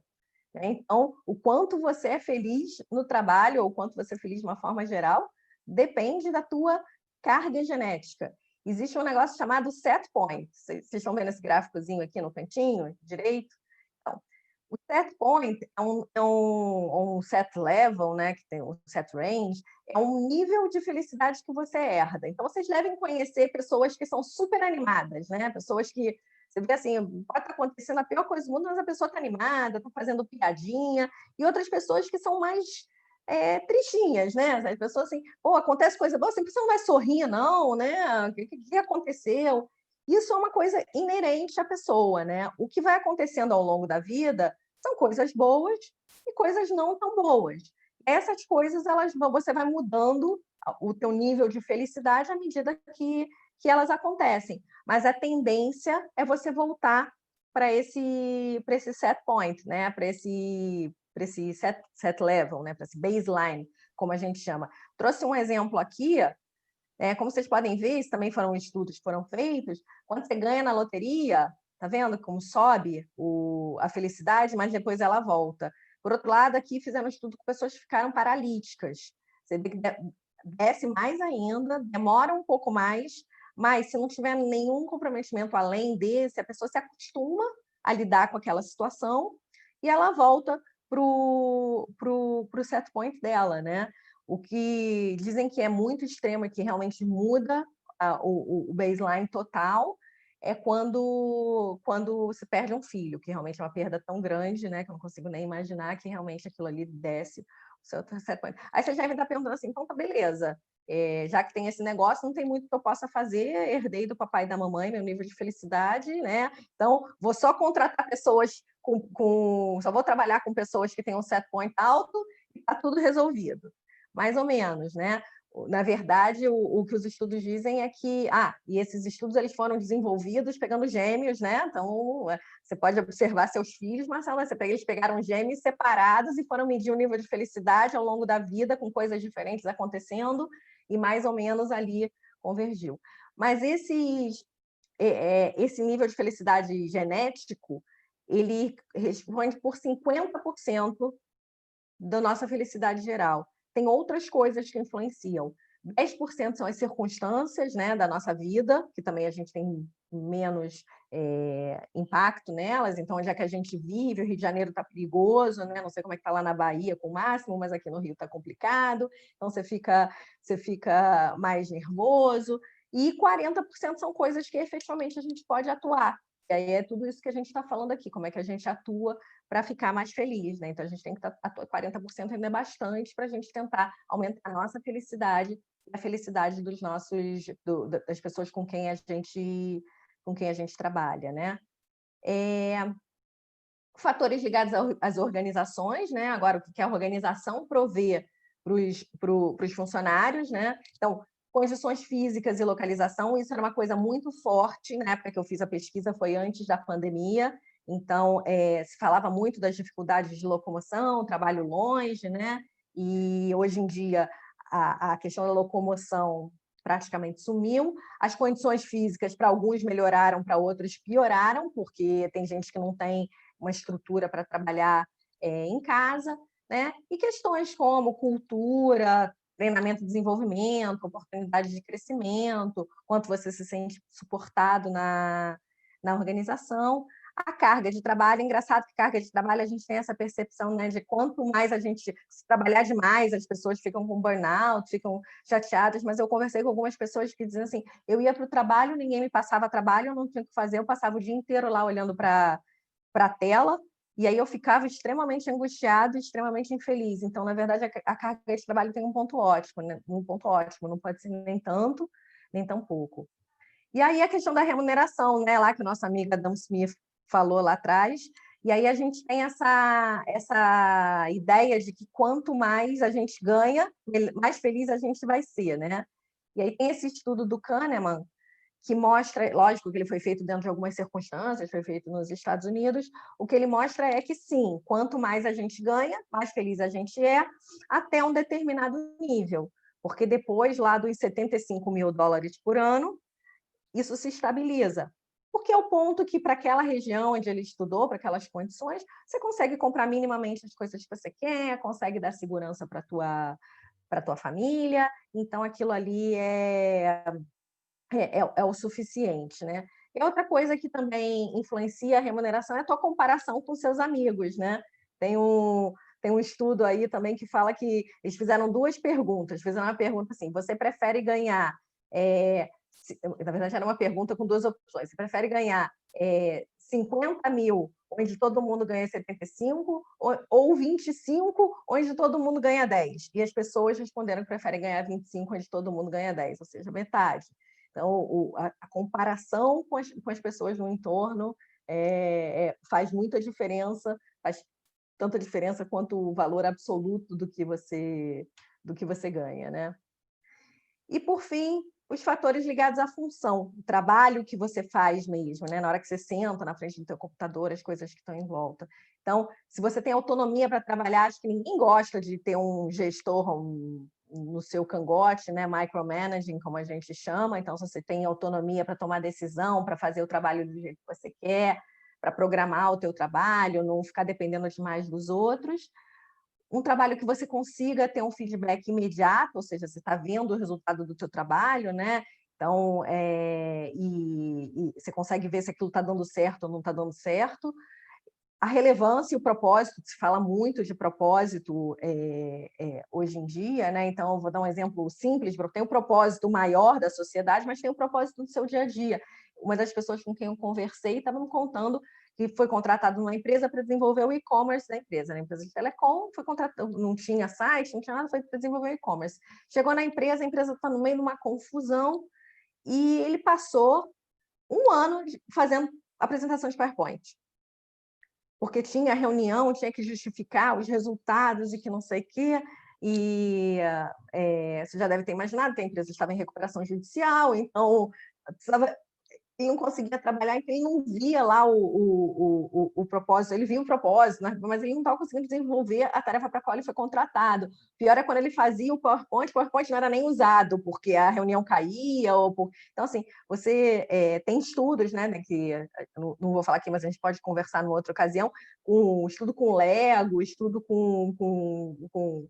Né? Então, o quanto você é feliz no trabalho, ou o quanto você é feliz de uma forma geral, depende da tua carga genética. Existe um negócio chamado set point. Vocês estão vendo esse gráficozinho aqui no cantinho direito? Então, o set point é um set level, né, que tem um set range, é um nível de felicidade que você herda. Então, vocês devem conhecer pessoas que são super animadas, né? Pessoas que, você vê assim, pode estar acontecendo a pior coisa do mundo, mas a pessoa está animada, está fazendo piadinha, e outras pessoas que são mais tristinhas, né? As pessoas assim, pô, acontece coisa boa, você não vai sorrir, não, né? O que aconteceu? Isso é uma coisa inerente à pessoa, né? O que vai acontecendo ao longo da vida são coisas boas e coisas não tão boas. Essas coisas, você vai mudando o teu nível de felicidade à medida que elas acontecem. Mas a tendência é você voltar para esse set point, né? Para esse set level, né? Para esse baseline, como a gente chama. Trouxe um exemplo aqui. Como vocês podem ver, isso também foram estudos que foram feitos, quando você ganha na loteria, tá vendo como sobe a felicidade, mas depois ela volta. Por outro lado, aqui fizeram um estudo com pessoas que ficaram paralíticas. Você vê que desce mais ainda, demora um pouco mais, mas se não tiver nenhum comprometimento além desse, a pessoa se acostuma a lidar com aquela situação e ela volta pro set point dela, né? O que dizem que é muito extremo e que realmente muda o baseline total é quando se perde um filho, que realmente é uma perda tão grande, né, que eu não consigo nem imaginar que realmente aquilo ali desce o seu set point. Aí você já deve estar perguntando assim, então tá, beleza, já que tem esse negócio, não tem muito que eu possa fazer, herdei do papai e da mamãe meu nível de felicidade, né? Então, vou só contratar pessoas só vou trabalhar com pessoas que têm um set point alto e tá tudo resolvido. Mais ou menos, né? Na verdade, o que os estudos dizem é que... e esses estudos eles foram desenvolvidos pegando gêmeos, né? Então, você pode observar seus filhos, Marcelo, eles pegaram gêmeos separados e foram medir o nível de felicidade ao longo da vida, com coisas diferentes acontecendo, e mais ou menos ali convergiu. Mas esse nível de felicidade genético, ele responde por 50% da nossa felicidade geral. Tem outras coisas que influenciam. 10% são as circunstâncias, né, da nossa vida, que também a gente tem menos impacto nelas. Então, já que a gente vive, o Rio de Janeiro está perigoso, né? Não sei como é que está lá na Bahia com o Máximo, mas aqui no Rio está complicado. Então, você fica mais nervoso. E 40% são coisas que efetivamente a gente pode atuar. E aí é tudo isso que a gente está falando aqui, como é que a gente atua para ficar mais feliz, né? Então, a gente tem que atuar 40% ainda é bastante para a gente tentar aumentar a nossa felicidade e a felicidade das pessoas com quem a gente com quem a gente trabalha, né? Fatores ligados às organizações, né? Agora, o que a organização provê para os funcionários, né? Então, condições físicas e localização, isso era uma coisa muito forte na época que eu fiz a pesquisa, foi antes da pandemia. Então, se falava muito das dificuldades de locomoção, trabalho longe, né? E hoje em dia a questão da locomoção praticamente sumiu. As condições físicas para alguns melhoraram, para outros pioraram, porque tem gente que não tem uma estrutura para trabalhar em casa, né? E questões como cultura, treinamento e desenvolvimento, oportunidade de crescimento, quanto você se sente suportado na organização. A carga de trabalho, engraçado que carga de trabalho a gente tem essa percepção, né, de quanto mais a gente se trabalhar demais, as pessoas ficam com burnout, ficam chateadas, mas eu conversei com algumas pessoas que dizem assim, eu ia para o trabalho, ninguém me passava trabalho, eu não tinha o que fazer, eu passava o dia inteiro lá olhando para a tela, e aí eu ficava extremamente angustiado, extremamente infeliz. Então, na verdade, a carga de trabalho tem um ponto ótimo, né? Um ponto ótimo, não pode ser nem tanto, nem tão pouco. E aí a questão da remuneração, né? Lá que a nossa amiga Adam Smith falou lá atrás, e aí a gente tem essa ideia de que quanto mais a gente ganha, mais feliz a gente vai ser, né? E aí tem esse estudo do Kahneman, que mostra, lógico que ele foi feito dentro de algumas circunstâncias, foi feito nos Estados Unidos, o que ele mostra é que sim, quanto mais a gente ganha, mais feliz a gente é, até um determinado nível, porque depois lá dos $75 mil por ano, isso se estabiliza, porque é o ponto que para aquela região onde ele estudou, para aquelas condições, você consegue comprar minimamente as coisas que você quer, consegue dar segurança para a tua família, então aquilo ali é o suficiente, né? E outra coisa que também influencia a remuneração é a tua comparação com seus amigos, né? Tem um estudo aí também que fala que eles fizeram duas perguntas. Fizeram uma pergunta assim, você prefere ganhar... na verdade, era uma pergunta com duas opções. Você prefere ganhar 50 mil, onde todo mundo ganha 75, ou 25, onde todo mundo ganha 10? E as pessoas responderam que preferem ganhar 25, onde todo mundo ganha 10, ou seja, metade. Então, a comparação com as pessoas no entorno faz muita diferença, faz tanta diferença quanto o valor absoluto do que você ganha, né? E, por fim, os fatores ligados à função, o trabalho que você faz mesmo, né? Na hora que você senta na frente do teu computador, as coisas que estão em volta. Então, se você tem autonomia para trabalhar, acho que ninguém gosta de ter um gestor no seu cangote, né? Micromanaging, como a gente chama. Então, se você tem autonomia para tomar decisão, para fazer o trabalho do jeito que você quer, para programar o teu trabalho, não ficar dependendo demais dos outros. Um trabalho que você consiga ter um feedback imediato, ou seja, você está vendo o resultado do teu trabalho, né? Então, e você consegue ver se aquilo está dando certo ou não está dando certo. A relevância e o propósito, se fala muito de propósito hoje em dia, né? Então, eu vou dar um exemplo simples, tem um propósito maior da sociedade, mas tem um propósito do seu dia a dia. Uma das pessoas com quem eu conversei estava me contando que foi contratado numa empresa para desenvolver o e-commerce da empresa, na empresa de telecom, foi contratado, não tinha site, não tinha nada, foi para desenvolver o e-commerce. Chegou na empresa, a empresa está no meio de uma confusão, e ele passou um ano fazendo apresentação de PowerPoint. Porque tinha reunião, tinha que justificar os resultados e que não sei o quê, e você já deve ter imaginado que a empresa estava em recuperação judicial, então ele não conseguia trabalhar, então ele não via lá o propósito, ele via o propósito, né? Mas ele não estava conseguindo desenvolver a tarefa para a qual ele foi contratado. Pior é quando ele fazia o PowerPoint não era nem usado, porque a reunião caía. Então, assim, você tem estudos, né, que não vou falar aqui, mas a gente pode conversar numa outra ocasião, estudo com Lego, estudo com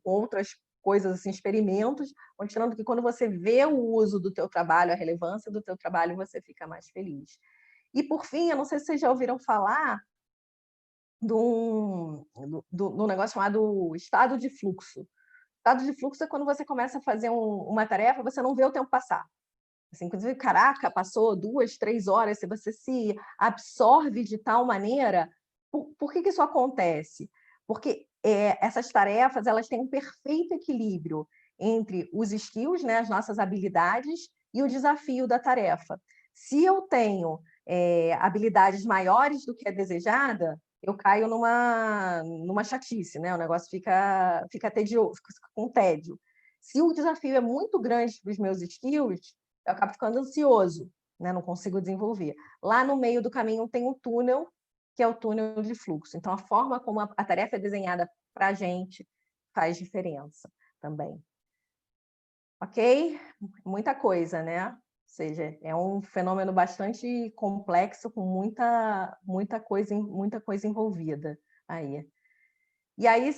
outras coisas, assim, experimentos, mostrando que quando você vê o uso do teu trabalho, a relevância do teu trabalho, você fica mais feliz. E, por fim, eu não sei se vocês já ouviram falar de um negócio chamado estado de fluxo. Estado de fluxo é quando você começa a fazer uma tarefa, você não vê o tempo passar. Assim, inclusive, caraca, passou 2, 3 horas, se você se absorve de tal maneira. Por que isso acontece? Porque essas tarefas, elas têm um perfeito equilíbrio entre os skills, né, as nossas habilidades, e o desafio da tarefa. Se eu tenho habilidades maiores do que é desejada, eu caio numa chatice, né? O negócio fica tedioso, fica com tédio. Se o desafio é muito grande para os meus skills, eu acabo ficando ansioso, né? Não consigo desenvolver. Lá no meio do caminho tem um túnel, que é o túnel de fluxo. Então, a forma como a tarefa é desenhada para a gente faz diferença também. Ok? Muita coisa, né? Ou seja, é um fenômeno bastante complexo, com muita coisa envolvida aí. E aí,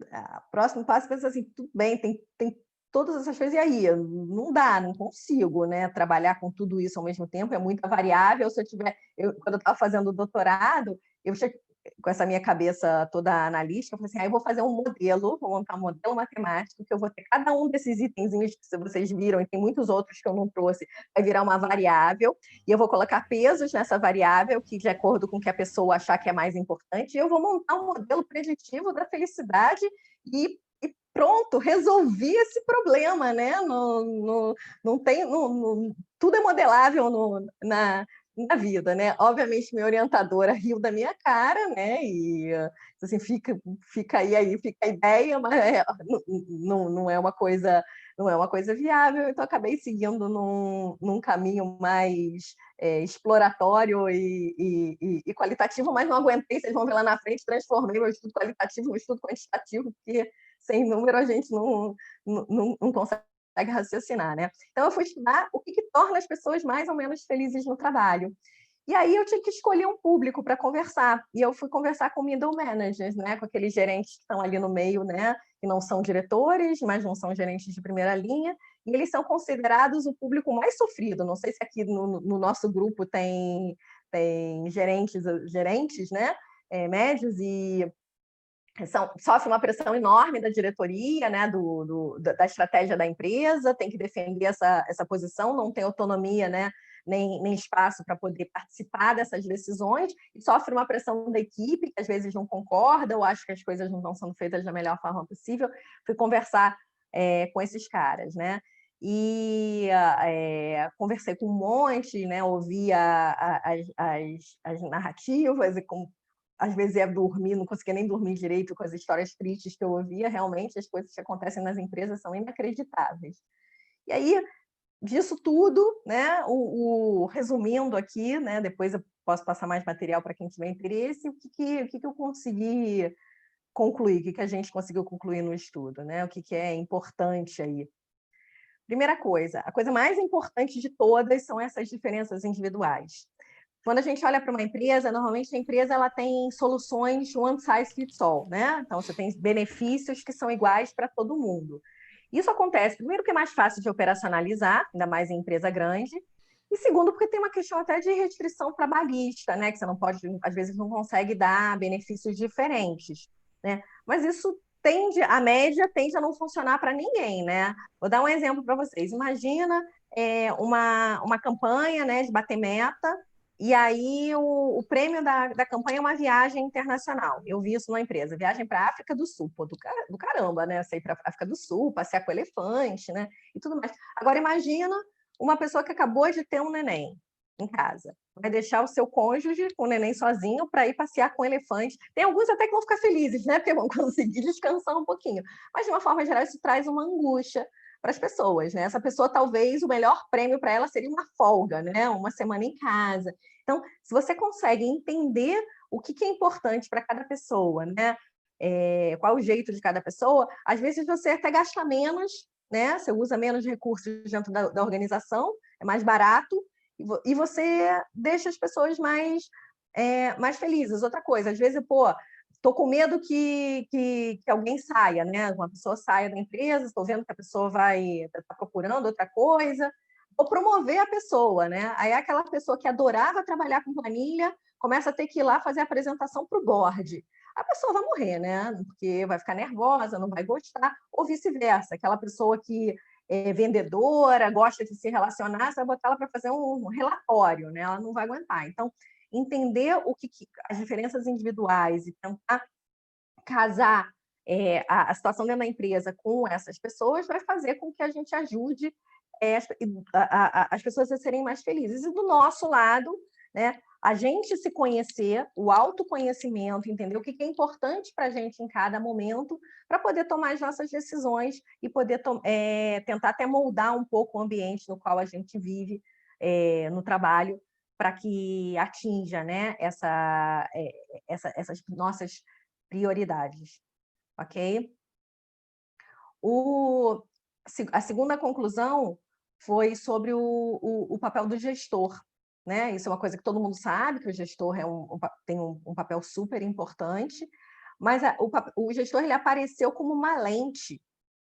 o próximo passo é pensar assim, tudo bem, tem todas essas coisas, e aí? Não dá, não consigo, né? Trabalhar com tudo isso ao mesmo tempo, é muita variável. Se quando eu estava fazendo o doutorado, eu tinha, com essa minha cabeça toda analítica, eu falei assim, eu vou fazer um modelo, vou montar um modelo matemático, que eu vou ter cada um desses itenzinhos que vocês viram, e tem muitos outros que eu não trouxe, vai virar uma variável, e eu vou colocar pesos nessa variável, que de acordo com o que a pessoa achar que é mais importante, e eu vou montar um modelo preditivo da felicidade e pronto, resolvi esse problema, né? Tudo é modelável na vida, né? Obviamente, minha orientadora riu da minha cara, né? E assim, fica a ideia, mas não é uma coisa viável. Então, acabei seguindo num caminho mais exploratório e qualitativo, mas não aguentei. Vocês vão ver lá na frente, transformei meu estudo qualitativo em um estudo quantitativo, porque sem número a gente não consegue raciocinar, né? Então, eu fui estudar o que torna as pessoas mais ou menos felizes no trabalho. E aí eu tinha que escolher um público para conversar. E eu fui conversar com middle managers, né? Com aqueles gerentes que estão ali no meio, né? Que não são diretores, mas não são gerentes de primeira linha. E eles são considerados o público mais sofrido. Não sei se aqui no nosso grupo tem gerentes, né? Médios, e sofre uma pressão enorme da diretoria, né, da estratégia da empresa, tem que defender essa posição, não tem autonomia, né, nem espaço para poder participar dessas decisões, e sofre uma pressão da equipe, que às vezes não concorda, ou acha que as coisas não estão sendo feitas da melhor forma possível. Fui conversar com esses caras, né? E conversei com um monte, né? Ouvi as narrativas, e às vezes ia dormir, não conseguia nem dormir direito com as histórias tristes que eu ouvia. Realmente, as coisas que acontecem nas empresas são inacreditáveis. E aí, disso tudo, né, resumindo aqui, né, depois eu posso passar mais material para quem tiver interesse, o que eu consegui concluir, o que a gente conseguiu concluir no estudo, né, o que é importante aí. Primeira coisa, a coisa mais importante de todas são essas diferenças individuais. Quando a gente olha para uma empresa, normalmente a empresa ela tem soluções one size fits all, né? Então, você tem benefícios que são iguais para todo mundo. Isso acontece, primeiro, que é mais fácil de operacionalizar, ainda mais em empresa grande, e segundo, porque tem uma questão até de restrição trabalhista, né? Que você não pode, às vezes, não consegue dar benefícios diferentes, né? Mas isso a média tende a não funcionar para ninguém, né? Vou dar um exemplo para vocês. Imagina uma campanha, né, de bater meta, e aí o prêmio da campanha é uma viagem internacional. Eu vi isso numa empresa, viagem para a África do Sul, pô, do caramba, né? Sair para a África do Sul, passear com elefante, né? E tudo mais. Agora, imagina uma pessoa que acabou de ter um neném em casa. Vai deixar o seu cônjuge com o neném sozinho para ir passear com o elefante. Tem alguns até que vão ficar felizes, né? Porque vão conseguir descansar um pouquinho. Mas, de uma forma geral, isso traz uma angústia para as pessoas, né? Essa pessoa, talvez, o melhor prêmio para ela seria uma folga, né? Uma semana em casa. Então, se você consegue entender o que é importante para cada pessoa, né? Qual o jeito de cada pessoa, às vezes você até gasta menos, né? Você usa menos recursos dentro da organização, é mais barato, e você deixa as pessoas mais felizes. Outra coisa, às vezes, estou com medo que alguém saia, né? Uma pessoa saia da empresa, estou vendo que a pessoa está procurando outra coisa, vou promover a pessoa, né? Aí aquela pessoa que adorava trabalhar com planilha começa a ter que ir lá fazer a apresentação para o board. A pessoa vai morrer, né? Porque vai ficar nervosa, não vai gostar, ou vice-versa. Aquela pessoa que é vendedora, gosta de se relacionar, você vai botar ela para fazer um relatório, né? Ela não vai aguentar. Então, entender as diferenças individuais e tentar casar a situação dentro da empresa com essas pessoas vai fazer com que a gente ajude as pessoas a serem mais felizes. E do nosso lado, né? A gente se conhecer, o autoconhecimento, entender o que é importante para a gente em cada momento, para poder tomar as nossas decisões e poder tentar até moldar um pouco o ambiente no qual a gente vive no trabalho, para que atinja, né, essas nossas prioridades, ok? A segunda conclusão foi sobre o papel do gestor, né? Isso é uma coisa que todo mundo sabe, que o gestor tem um papel super importante, mas o gestor ele apareceu como uma lente,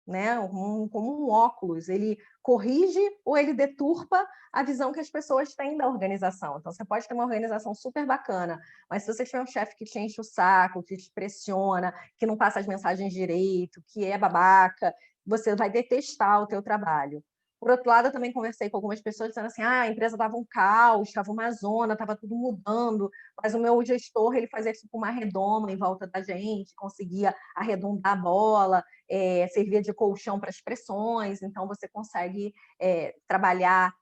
né? Como um óculos, ele corrige ou ele deturpa a visão que as pessoas têm da organização. Então, você pode ter uma organização super bacana, mas se você tiver um chefe que te enche o saco, que te pressiona, que não passa as mensagens direito, que é babaca, você vai detestar o teu trabalho. Por outro lado, eu também conversei com algumas pessoas dizendo assim, a empresa estava um caos, estava uma zona, estava tudo mudando, mas o meu gestor ele fazia tipo uma redoma em volta da gente, conseguia arredondar a bola, servia de colchão para as pressões, então você consegue trabalhar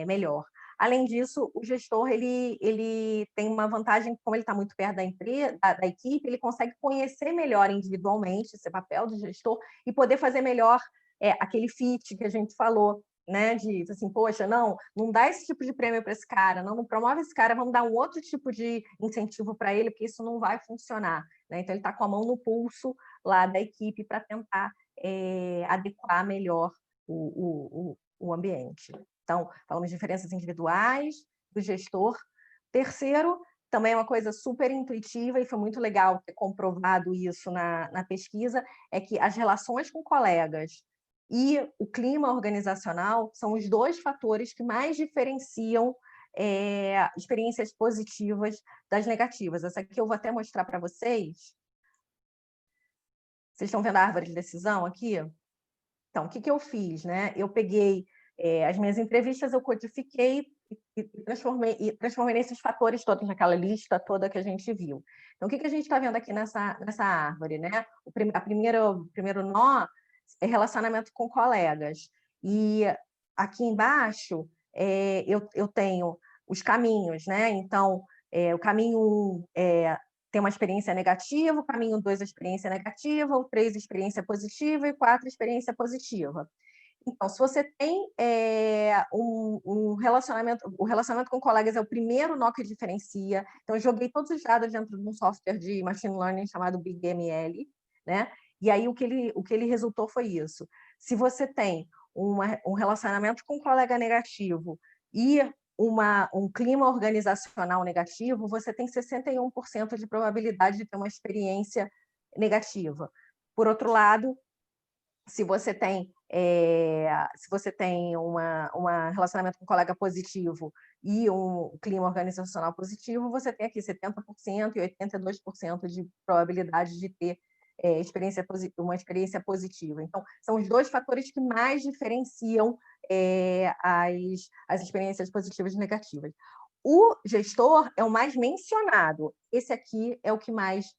melhor. Além disso, o gestor ele tem uma vantagem, como ele está muito perto da empresa, da equipe, ele consegue conhecer melhor individualmente esse papel do gestor e poder fazer melhor aquele fit que a gente falou, né? De assim, poxa, não dá esse tipo de prêmio para esse cara, não promove esse cara, vamos dar um outro tipo de incentivo para ele, porque isso não vai funcionar, né? Então ele está com a mão no pulso lá da equipe para tentar adequar melhor o ambiente. Então, falamos de diferenças individuais do gestor. Terceiro, também é uma coisa super intuitiva, e foi muito legal ter comprovado isso na pesquisa, é que as relações com colegas e o clima organizacional são os dois fatores que mais diferenciam experiências positivas das negativas. Essa aqui eu vou até mostrar para vocês. Vocês estão vendo a árvore de decisão aqui? Então, o que eu fiz, né? Eu peguei as minhas entrevistas, eu codifiquei e transformei nesses fatores todos, naquela lista toda que a gente viu. Então, o que a gente está vendo aqui nessa árvore, né? O primeiro nó é relacionamento com colegas. E aqui embaixo eu tenho os caminhos, né? Então, o caminho 1 tem uma experiência negativa, o caminho 2 a experiência negativa, o 3 experiência positiva e 4 experiência positiva. Então, se você tem um relacionamento, o relacionamento com colegas é o primeiro nó que diferencia. Então, eu joguei todos os dados dentro de um software de machine learning chamado BigML, né? E aí o que ele resultou foi isso. Se você tem um relacionamento com um colega negativo e um clima organizacional negativo, você tem 61% de probabilidade de ter uma experiência negativa. Por outro lado, se você tem um relacionamento com um colega positivo e um clima organizacional positivo, você tem aqui 70% e 82% de probabilidade de ter uma experiência positiva. Então, são os dois fatores que mais diferenciam as experiências positivas e negativas. O gestor é o mais mencionado. Esse aqui é o que mais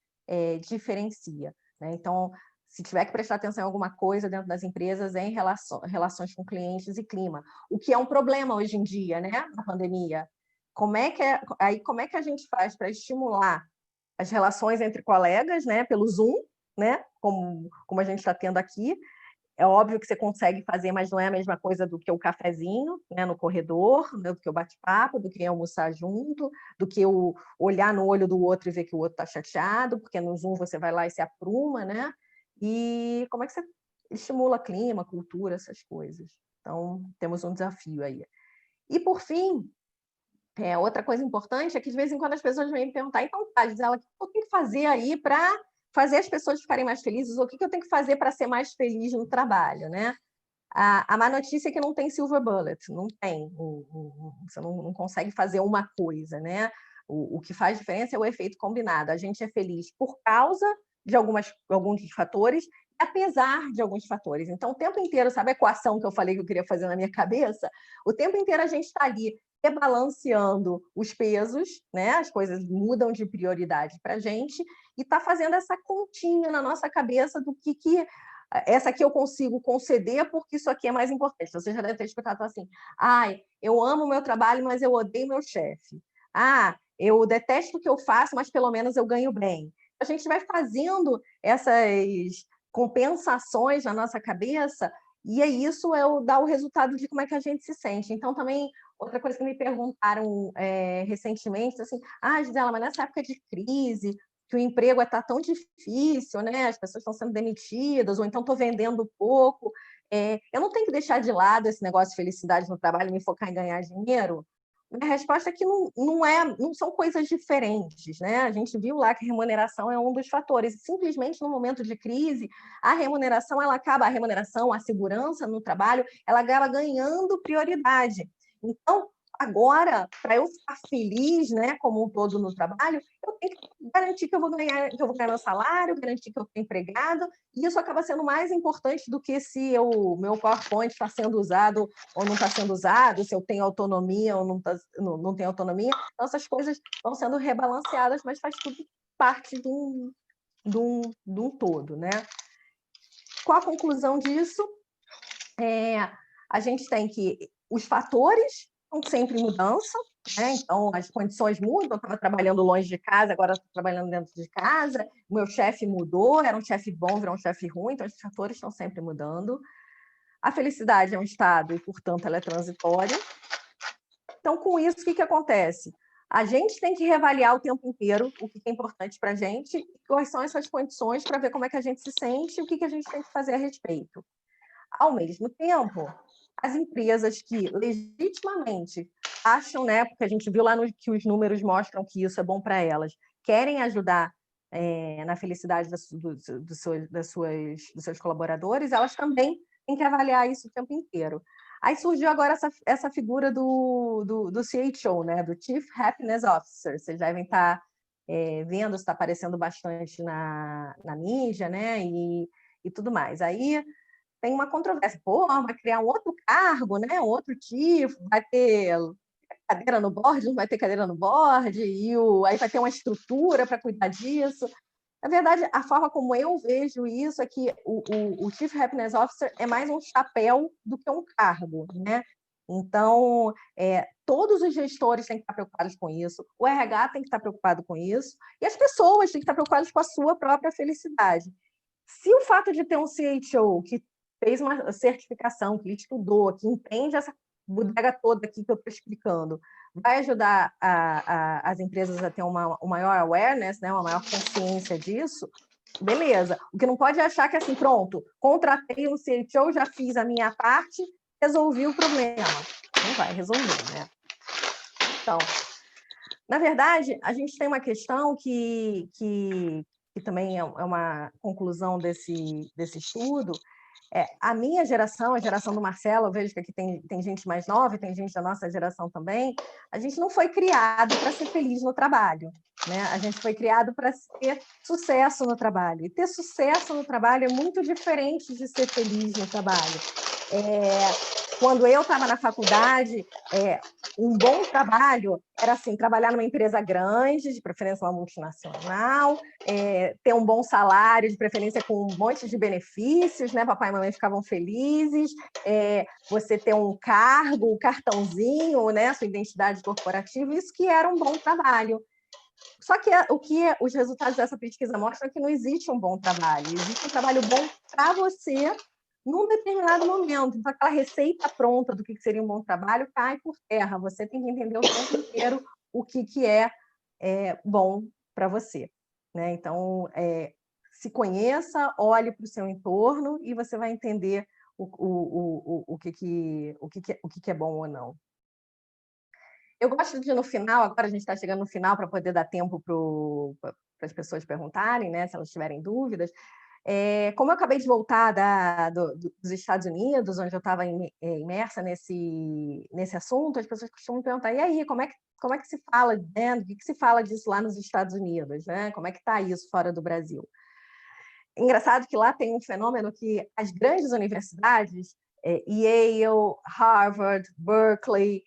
diferencia, né? Então, se tiver que prestar atenção em alguma coisa dentro das empresas, em relações com clientes e clima. O que é um problema hoje em dia, né? Na pandemia. Como é que a gente faz para estimular as relações entre colegas, né? Pelo Zoom, né? Como a gente está tendo aqui. É óbvio que você consegue fazer, mas não é a mesma coisa do que o cafezinho, né, no corredor, né, do que o bate-papo, do que almoçar junto, do que o olhar no olho do outro e ver que o outro está chateado, porque no Zoom você vai lá e se apruma, né? E como é que você estimula clima, cultura, essas coisas. Então, temos um desafio aí. E, por fim, outra coisa importante é que, de vez em quando, as pessoas vêm me perguntar, então, diz ela, o que eu tenho que fazer aí para fazer as pessoas ficarem mais felizes, ou o que eu tenho que fazer para ser mais feliz no trabalho, né? A má notícia é que não tem silver bullet, não tem. Você não consegue fazer uma coisa, né? O que faz diferença é o efeito combinado. A gente é feliz por causa de alguns fatores, apesar de alguns fatores. Então, o tempo inteiro, sabe a equação que eu falei que eu queria fazer na minha cabeça? O tempo inteiro a gente está ali rebalanceando os pesos, né? As coisas mudam de prioridade para a gente, e está fazendo essa continha na nossa cabeça do que essa aqui eu consigo conceder porque isso aqui é mais importante. Você já deve ter escutado assim, eu amo o meu trabalho, mas eu odeio meu chefe. eu detesto o que eu faço, mas pelo menos eu ganho bem. A gente vai fazendo essas compensações na nossa cabeça e isso dá o resultado de como é que a gente se sente. Então, também, outra coisa que me perguntaram recentemente, assim, Gisela, mas nessa época de crise, que o emprego está tão difícil, né? As pessoas estão sendo demitidas, ou então estou vendendo pouco. Eu não tenho que deixar de lado esse negócio de felicidade no trabalho e me focar em ganhar dinheiro? A resposta é que não são coisas diferentes, né? A gente viu lá que a remuneração é um dos fatores. Simplesmente no momento de crise, a remuneração, a segurança no trabalho, ela acaba ganhando prioridade. Então, agora, para eu ficar feliz, né, como um todo no trabalho, eu tenho que garantir que eu vou ganhar meu salário, garantir que eu estou empregado, e isso acaba sendo mais importante do que se o meu PowerPoint está sendo usado ou não está sendo usado, se eu tenho autonomia ou não tenho autonomia. Então, essas coisas vão sendo rebalanceadas, mas faz tudo parte de um todo, né? Qual a conclusão disso? A gente tem que os fatores estão sempre em mudança, né? Então as condições mudam. Eu estava trabalhando longe de casa, agora estou trabalhando dentro de casa. O meu chefe mudou, era um chefe bom, virou um chefe ruim, então os fatores estão sempre mudando. A felicidade é um estado e, portanto, ela é transitória. Então, com isso, o que acontece? A gente tem que reavaliar o tempo inteiro o que é importante para a gente, quais são essas condições para ver como é que a gente se sente e o que a gente tem que fazer a respeito. Ao mesmo tempo, as empresas que legitimamente acham, né, porque a gente viu lá que os números mostram que isso é bom para elas, querem ajudar na felicidade dos seus colaboradores, elas também têm que avaliar isso o tempo inteiro. Aí surgiu agora essa figura do CHO, né, do Chief Happiness Officer. Vocês devem estar vendo, está aparecendo bastante na mídia, né, e tudo mais. Aí tem uma controvérsia. Vai criar um outro cargo, né? Um outro tipo, vai ter cadeira no board, não vai ter cadeira no board, aí vai ter uma estrutura para cuidar disso. Na verdade, a forma como eu vejo isso é que o Chief Happiness Officer é mais um chapéu do que um cargo, né? Então, todos os gestores têm que estar preocupados com isso, o RH tem que estar preocupado com isso, e as pessoas têm que estar preocupadas com a sua própria felicidade. Se o fato de ter um CHO que fez uma certificação, que estudou, que entende essa bodega toda aqui que eu estou explicando, vai ajudar as empresas a ter uma maior awareness, né, uma maior consciência disso, beleza. O que não pode achar que assim, pronto, contratei um CHO, já fiz a minha parte, resolvi o problema. Não vai resolver, né? Então, na verdade, a gente tem uma questão que também é uma conclusão desse estudo. A minha geração, a geração do Marcelo, eu vejo que aqui tem gente mais nova, tem gente da nossa geração também, a gente não foi criado para ser feliz no trabalho, né? A gente foi criado para ter sucesso no trabalho. E ter sucesso no trabalho é muito diferente de ser feliz no trabalho. Quando eu estava na faculdade, um bom trabalho era assim, trabalhar numa empresa grande, de preferência uma multinacional, ter um bom salário, de preferência com um monte de benefícios, né? Papai e mamãe ficavam felizes, você ter um cargo, um cartãozinho, né? Sua identidade corporativa, isso que era um bom trabalho. Só que os resultados dessa pesquisa mostram que não existe um bom trabalho, existe um trabalho bom para você num determinado momento. Então, aquela receita pronta do que seria um bom trabalho cai por terra. Você tem que entender o tempo inteiro o que é bom para você, né? Então, se conheça, olhe para o seu entorno e você vai entender o que é bom ou não. Eu gosto de, no final, agora a gente está chegando no final para poder dar tempo para as pessoas perguntarem, né, se elas tiverem dúvidas. Como eu acabei de voltar dos Estados Unidos, onde eu estava imersa nesse assunto, as pessoas costumam perguntar, e aí, como é que se fala, né? O que se fala disso lá nos Estados Unidos, né? Como é que está isso fora do Brasil? Engraçado que lá tem um fenômeno que as grandes universidades, Yale, Harvard, Berkeley,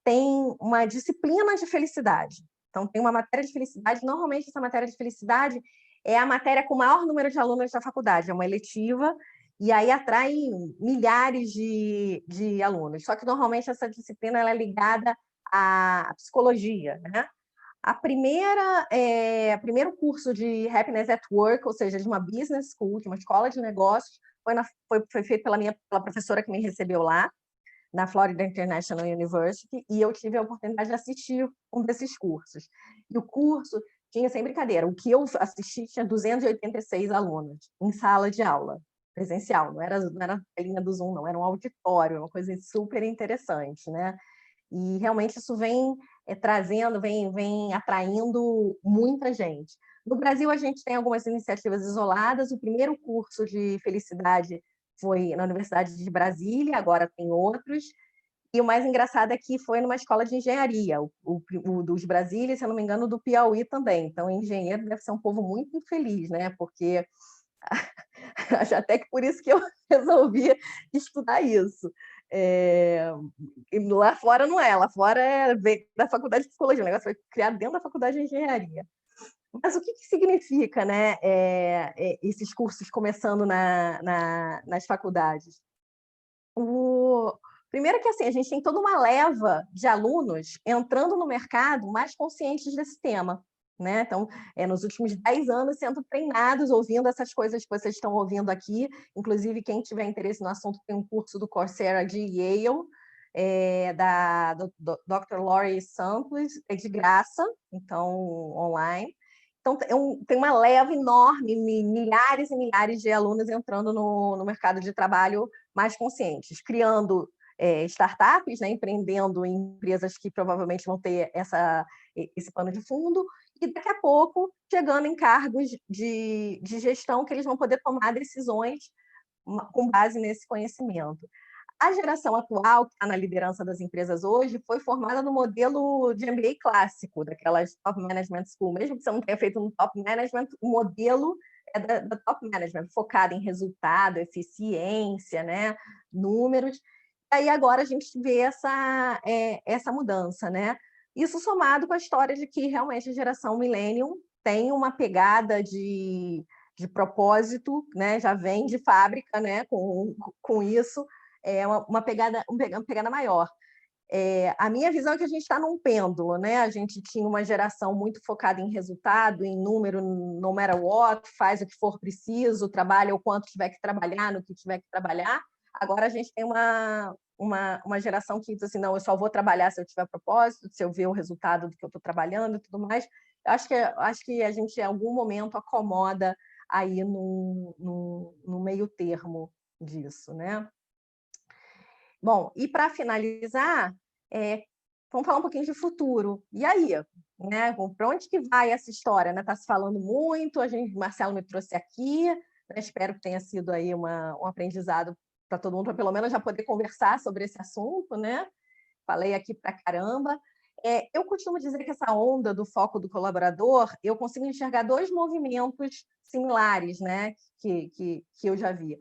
tem uma disciplina de felicidade. Então, tem uma matéria de felicidade. Normalmente, essa matéria de felicidade é a matéria com o maior número de alunos da faculdade. É uma eletiva, e aí atrai milhares de alunos. Só que, normalmente, essa disciplina ela é ligada a psicologia, né? Primeiro curso de Happiness at Work, ou seja, de uma business school, de uma escola de negócios, foi feito pela professora que me recebeu lá, na Florida International University, e eu tive a oportunidade de assistir um desses cursos. E o curso tinha, sem brincadeira, o que eu assisti tinha 286 alunos em sala de aula, presencial, não era a linha do Zoom, não, era um auditório, uma coisa super interessante, né? E realmente isso vem trazendo, vem atraindo muita gente. No Brasil, a gente tem algumas iniciativas isoladas. O primeiro curso de felicidade foi na Universidade de Brasília, agora tem outros. E o mais engraçado é que foi numa escola de engenharia, o dos Brasília, se eu não me engano, do Piauí também. Então, engenheiro deve ser um povo muito infeliz, né? Porque acho até que por isso que eu resolvi estudar isso. Lá fora não é, lá fora veio da faculdade de psicologia, o negócio foi criado dentro da faculdade de engenharia. Mas o que significa, né, esses cursos começando nas faculdades? Primeiro que assim, a gente tem toda uma leva de alunos entrando no mercado mais conscientes desse tema. Né? Então, nos últimos 10 anos, sendo treinados, ouvindo essas coisas que vocês estão ouvindo aqui. Inclusive, quem tiver interesse no assunto, tem um curso do Coursera de Yale, do Dr. Laurie Santos, é de graça, então, online. Então, tem uma leva enorme, milhares e milhares de alunos entrando no mercado de trabalho mais conscientes, criando startups, né, empreendendo em empresas que provavelmente vão ter esse pano de fundo, e daqui a pouco chegando em cargos de gestão que eles vão poder tomar decisões com base nesse conhecimento. A geração atual, que está na liderança das empresas hoje, foi formada no modelo de MBA clássico, daquelas Top Management School. Mesmo que você não tenha feito um Top Management, o modelo é da Top Management, focado em resultado, eficiência, né, números. E aí agora a gente vê essa mudança, né? Isso somado com a história de que realmente a geração Millennium tem uma pegada de propósito, né? Já vem de fábrica, né? Com isso, uma pegada maior. A minha visão é que a gente está num pêndulo, né? A gente tinha uma geração muito focada em resultado, em número, no matter what, faz o que for preciso, trabalha o quanto tiver que trabalhar, no que tiver que trabalhar. Agora a gente tem uma geração que diz assim, não, eu só vou trabalhar se eu tiver propósito, se eu ver o resultado do que eu estou trabalhando e tudo mais. Eu acho que a gente, em algum momento, acomoda aí no meio termo disso, né? Bom, e para finalizar, vamos falar um pouquinho de futuro. E aí, né? Para onde que vai essa história? Está se falando muito, Marcelo me trouxe aqui, né? Espero que tenha sido aí um aprendizado para todo mundo, para pelo menos já poder conversar sobre esse assunto, né? Falei aqui para caramba. Eu costumo dizer que essa onda do foco do colaborador, eu consigo enxergar dois movimentos similares, né? Que eu já vi.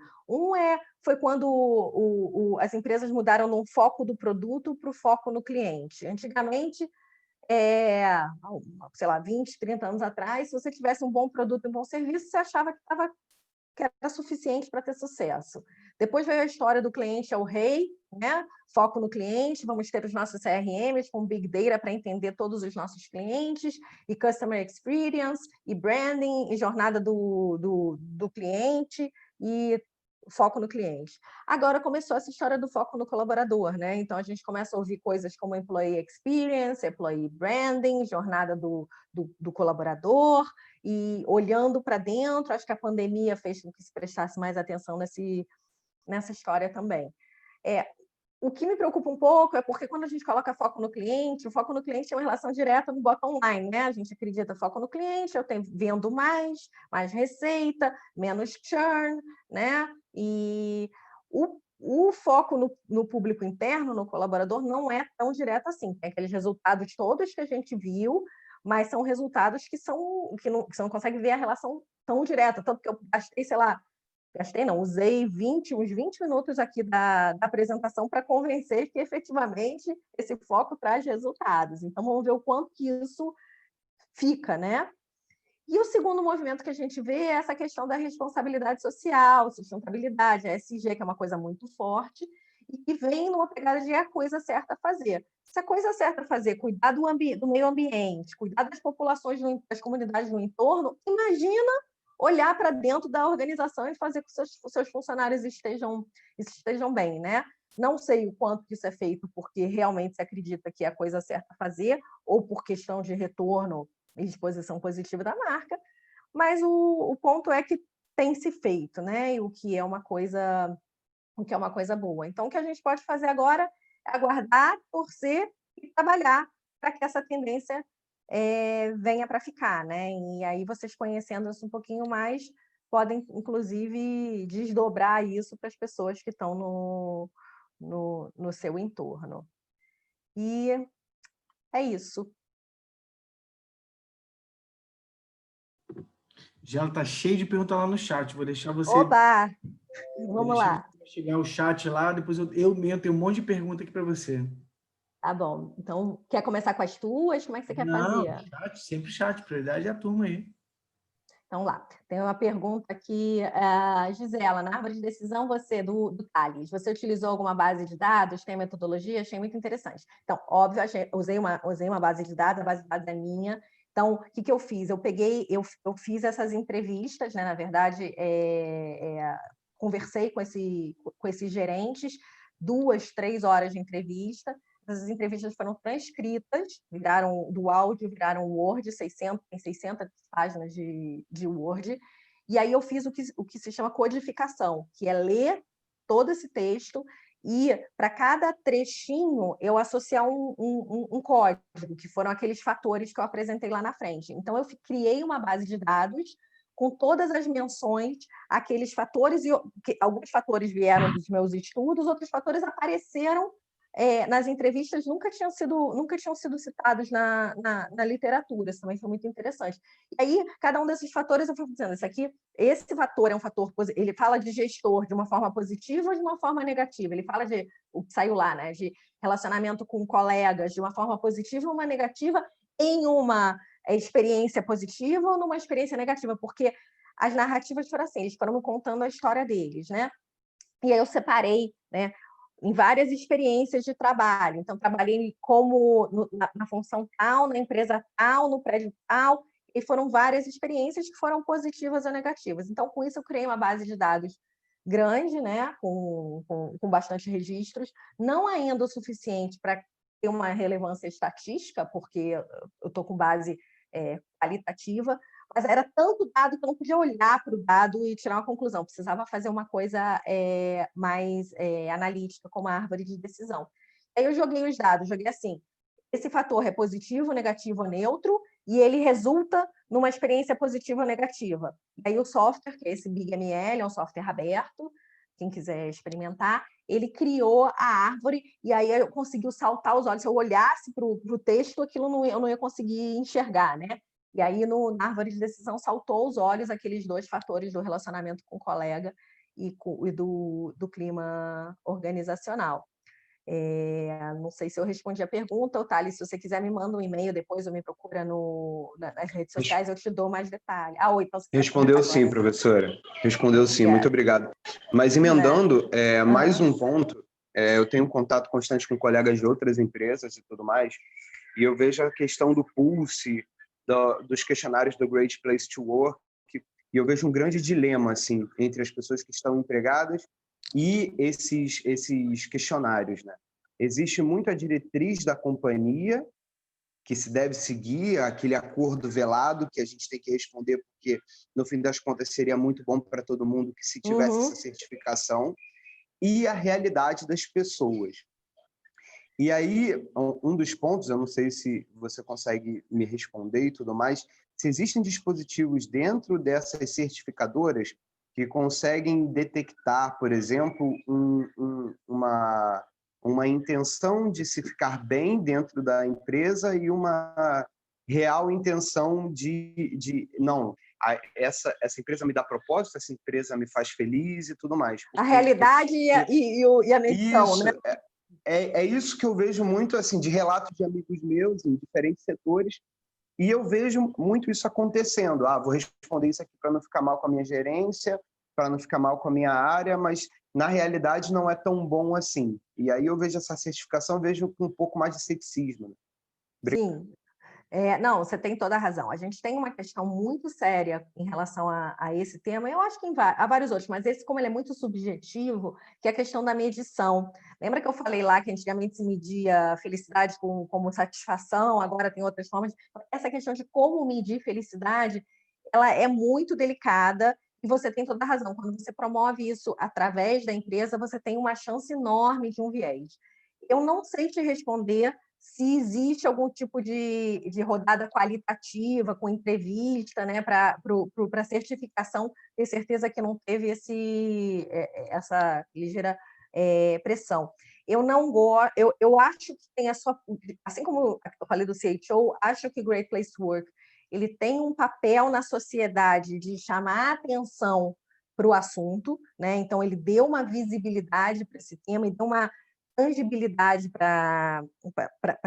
Foi quando as empresas mudaram no foco do produto para o foco no cliente. Antigamente, sei lá, 20, 30 anos atrás, se você tivesse um bom produto e um bom serviço, você achava que era suficiente para ter sucesso. Depois veio a história do cliente é o rei, né? Foco no cliente, vamos ter os nossos CRMs com Big Data para entender todos os nossos clientes, e Customer Experience, e Branding, e jornada do cliente, e foco no cliente. Agora começou essa história do foco no colaborador, né? Então a gente começa a ouvir coisas como Employee Experience, Employee Branding, jornada do colaborador, e olhando para dentro, acho que a pandemia fez com que se prestasse mais atenção nessa história também. O que me preocupa um pouco é porque quando a gente coloca foco no cliente, o foco no cliente é uma relação direta no bottom line, né? A gente acredita foco no cliente, eu vendo mais receita, menos churn, né? E o foco no público interno, no colaborador, não é tão direto assim. Tem aqueles resultados todos que a gente viu, mas são resultados que você não consegue ver a relação tão direta. Tanto que eu gastei, sei lá, usei uns 20 minutos aqui da apresentação para convencer que efetivamente esse foco traz resultados. Então, vamos ver o quanto que isso fica, né? E o segundo movimento que a gente vê é essa questão da responsabilidade social, sustentabilidade, a ESG, que é uma coisa muito forte, e que vem numa pegada de a coisa certa a fazer. se a coisa certa a fazer, cuidar do meio ambiente, cuidar das populações, das comunidades no entorno, imagina olhar para dentro da organização e fazer com que os seus funcionários estejam bem, né? Não sei o quanto isso é feito porque realmente se acredita que é a coisa certa a fazer, ou por questão de retorno e exposição positiva da marca, mas o ponto é que tem se feito, né? E o que é uma coisa boa. Então, o que a gente pode fazer agora é aguardar, torcer e trabalhar para que essa tendência venha para ficar, né? E aí vocês conhecendo isso um pouquinho mais, podem, inclusive, desdobrar isso para as pessoas que estão no seu entorno. E é isso. Já está cheio de perguntas lá no chat. Vou deixar você... Oba! Vamos lá. Chegar o chat lá, depois eu mesmo tenho um monte de pergunta aqui para você. Tá bom. Então, quer começar com as tuas? Como é que você quer fazer? Chat, sempre chat. Prioridade é a turma aí. Então, lá. Tem uma pergunta aqui. Gisela, na árvore de decisão, você, do Thales, você utilizou alguma base de dados? Tem metodologia? Achei muito interessante. Então, óbvio, usei uma base de dados, a base de dados é minha. Então, o que eu fiz? Eu fiz essas entrevistas, né? Na verdade, conversei com esses gerentes, 2, 3 horas de entrevista. Essas entrevistas foram transcritas, do áudio, viraram Word, tem 600 páginas de Word. E aí eu fiz o que se chama codificação, que é ler todo esse texto e, para cada trechinho, eu associar um código, que foram aqueles fatores que eu apresentei lá na frente. Então, eu criei uma base de dados com todas as menções, aqueles fatores, e alguns fatores vieram dos meus estudos, outros fatores apareceram nas entrevistas, nunca tinham sido citados na literatura. Isso também foi muito interessante. E aí, cada um desses fatores, eu fui dizendo, esse fator é um fator, ele fala de gestor de uma forma positiva ou de uma forma negativa. Ele fala de, o que saiu lá, né, de relacionamento com colegas de uma forma positiva ou uma negativa, em uma experiência positiva ou numa experiência negativa, porque as narrativas foram assim, eles foram me contando a história deles, né? E aí eu separei, né, em várias experiências de trabalho. Então, trabalhei na função tal, na empresa tal, no prédio tal, e foram várias experiências que foram positivas ou negativas. Então, com isso, eu criei uma base de dados grande, né, com bastante registros, não ainda o suficiente para ter uma relevância estatística, porque eu estou com base qualitativa, mas era tanto dado que eu não podia olhar para o dado e tirar uma conclusão, precisava fazer uma coisa mais analítica, como a árvore de decisão. Aí eu joguei os dados, joguei assim, esse fator é positivo, negativo ou neutro, e ele resulta numa experiência positiva ou negativa. E aí o software, que é esse BigML, é um software aberto, quem quiser experimentar, ele criou a árvore, e aí eu consegui saltar os olhos. Se eu olhasse para o texto, aquilo eu não ia conseguir enxergar, né? E aí, na árvore de decisão, saltou aos olhos aqueles 2 fatores do relacionamento com o colega e do clima organizacional. Não sei se eu respondi a pergunta, Thales, se você quiser me manda um e-mail depois ou me procura nas redes sociais, eu te dou mais detalhes. Oi, então, respondeu sim, professora. Respondeu sim, muito obrigado. Mas emendando, mais um ponto, eu tenho contato constante com colegas de outras empresas e tudo mais, e eu vejo a questão do Pulse, dos questionários do Great Place to Work, e eu vejo um grande dilema assim, entre as pessoas que estão empregadas e esses questionários, né? Existe muito a diretriz da companhia, que se deve seguir, aquele acordo velado que a gente tem que responder, porque, no fim das contas, seria muito bom para todo mundo que se tivesse essa certificação, e a realidade das pessoas. E aí, um dos pontos, eu não sei se você consegue me responder e tudo mais, se existem dispositivos dentro dessas certificadoras que conseguem detectar, por exemplo, uma intenção de se ficar bem dentro da empresa e uma real intenção não, essa empresa me dá propósito, essa empresa me faz feliz e tudo mais. A realidade e a missão, isso, né? É isso que eu vejo muito assim, de relatos de amigos meus em diferentes setores, e eu vejo muito isso acontecendo. Vou responder isso aqui para não ficar mal com a minha gerência, para não ficar mal com a minha área, mas na realidade não é tão bom assim. E aí eu vejo essa certificação, vejo com um pouco mais de ceticismo. Né? Sim. Não, você tem toda a razão. A gente tem uma questão muito séria em relação a esse tema, eu acho que há vários outros, mas esse, como ele é muito subjetivo, que é a questão da medição. Lembra que eu falei lá que antigamente se media felicidade como satisfação, agora tem outras formas? Essa questão de como medir felicidade, ela é muito delicada e você tem toda a razão. Quando você promove isso através da empresa, você tem uma chance enorme de um viés. Eu não sei te responder se existe algum tipo de rodada qualitativa, com entrevista, né, para certificação, ter certeza que não teve essa ligeira pressão. Eu não gosto, eu acho que tem a sua, assim como eu falei do CHO, acho que Great Place to Work ele tem um papel na sociedade de chamar a atenção para o assunto, né? Então ele deu uma visibilidade para esse tema e deu uma tangibilidade para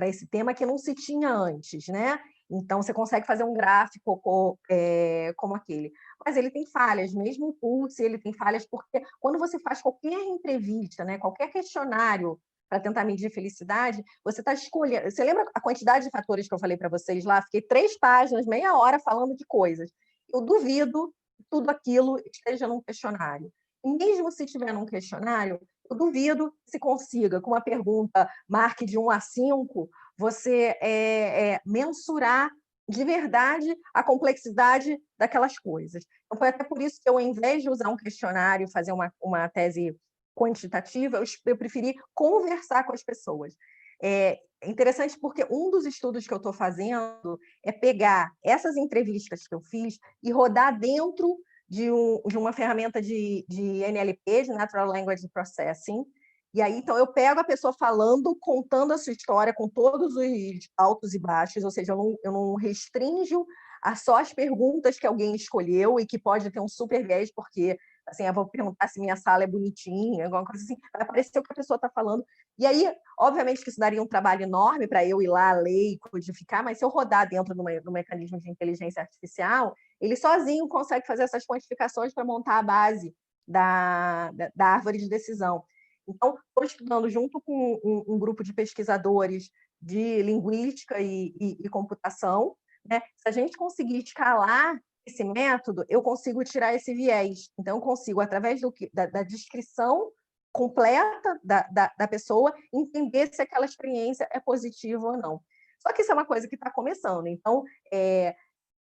esse tema que não se tinha antes, né? Então, você consegue fazer um gráfico como aquele. Mas ele tem falhas, mesmo o Pulse, ele tem falhas, porque quando você faz qualquer entrevista, né, qualquer questionário para tentar medir felicidade, você está escolhendo... Você lembra a quantidade de fatores que eu falei para vocês lá? Fiquei 3 páginas, meia hora falando de coisas. Eu duvido que tudo aquilo esteja num questionário. E mesmo se tiver num questionário, eu duvido que se consiga, com uma pergunta, marque de 1 a 5, você mensurar de verdade a complexidade daquelas coisas. Então, foi até por isso que eu, ao invés de usar um questionário, fazer uma tese quantitativa, eu preferi conversar com as pessoas. É interessante porque um dos estudos que eu estou fazendo é pegar essas entrevistas que eu fiz e rodar dentro de uma ferramenta de NLP, de Natural Language Processing. E aí, então, eu pego a pessoa falando, contando a sua história com todos os altos e baixos, ou seja, eu não restringo a só as perguntas que alguém escolheu e que pode ter um super viés, porque assim, eu vou perguntar se minha sala é bonitinha, alguma coisa assim, vai parecer o que a pessoa está falando. E aí, obviamente que isso daria um trabalho enorme para eu ir lá, ler e codificar, mas se eu rodar dentro do mecanismo de inteligência artificial, ele sozinho consegue fazer essas quantificações para montar a base da árvore de decisão. Então, estou estudando junto com um grupo de pesquisadores de linguística e computação, né? Se a gente conseguir escalar esse método, eu consigo tirar esse viés. Então, eu consigo, através da descrição completa da pessoa, entender se aquela experiência é positiva ou não. Só que isso é uma coisa que está começando. Então,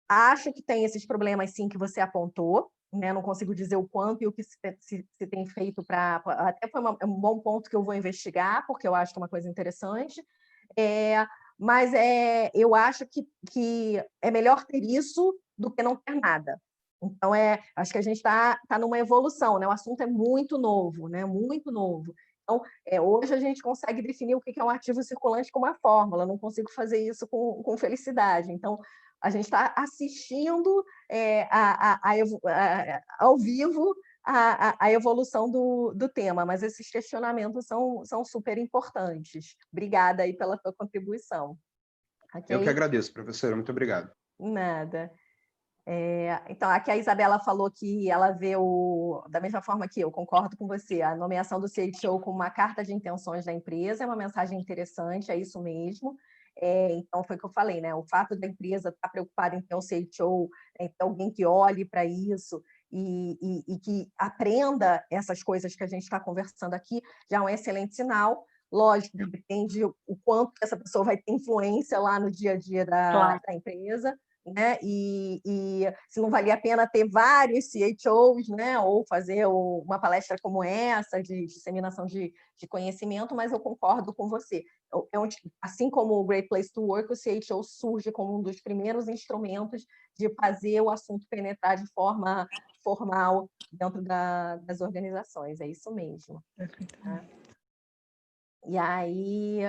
acho que tem esses problemas, sim, que você apontou, né? Não consigo dizer o quanto e o que se tem feito para... Até foi um bom ponto que eu vou investigar, porque eu acho que é uma coisa interessante. Mas eu acho que é melhor ter isso do que não ter nada. Então, acho que a gente está numa evolução, né? O assunto é muito novo, né? Muito novo. Então, hoje a gente consegue definir o que é um ativo circulante com uma fórmula, não consigo fazer isso com felicidade. Então, a gente está assistindo ao vivo a evolução do tema, mas esses questionamentos são super importantes. Obrigada aí pela tua contribuição. Okay? Eu que agradeço, professora. Muito obrigado. Nada. Então, aqui a Isabela falou que ela vê da mesma forma que eu, concordo com você, a nomeação do CHO como uma carta de intenções da empresa é uma mensagem interessante, é isso mesmo. Então, foi o que eu falei, né? O fato da empresa estar preocupada em ter um CHO, em ter alguém que olhe para isso e que aprenda essas coisas que a gente está conversando aqui, já é um excelente sinal. Lógico, depende o quanto essa pessoa vai ter influência lá no dia a dia da empresa, né? E se não valia a pena ter vários CHOs, né? Ou fazer uma palestra como essa, de disseminação de conhecimento, mas eu concordo com você. Assim como o Great Place to Work, o CHO surge como um dos primeiros instrumentos de fazer o assunto penetrar de forma formal dentro das organizações, é isso mesmo. Tá? E aí...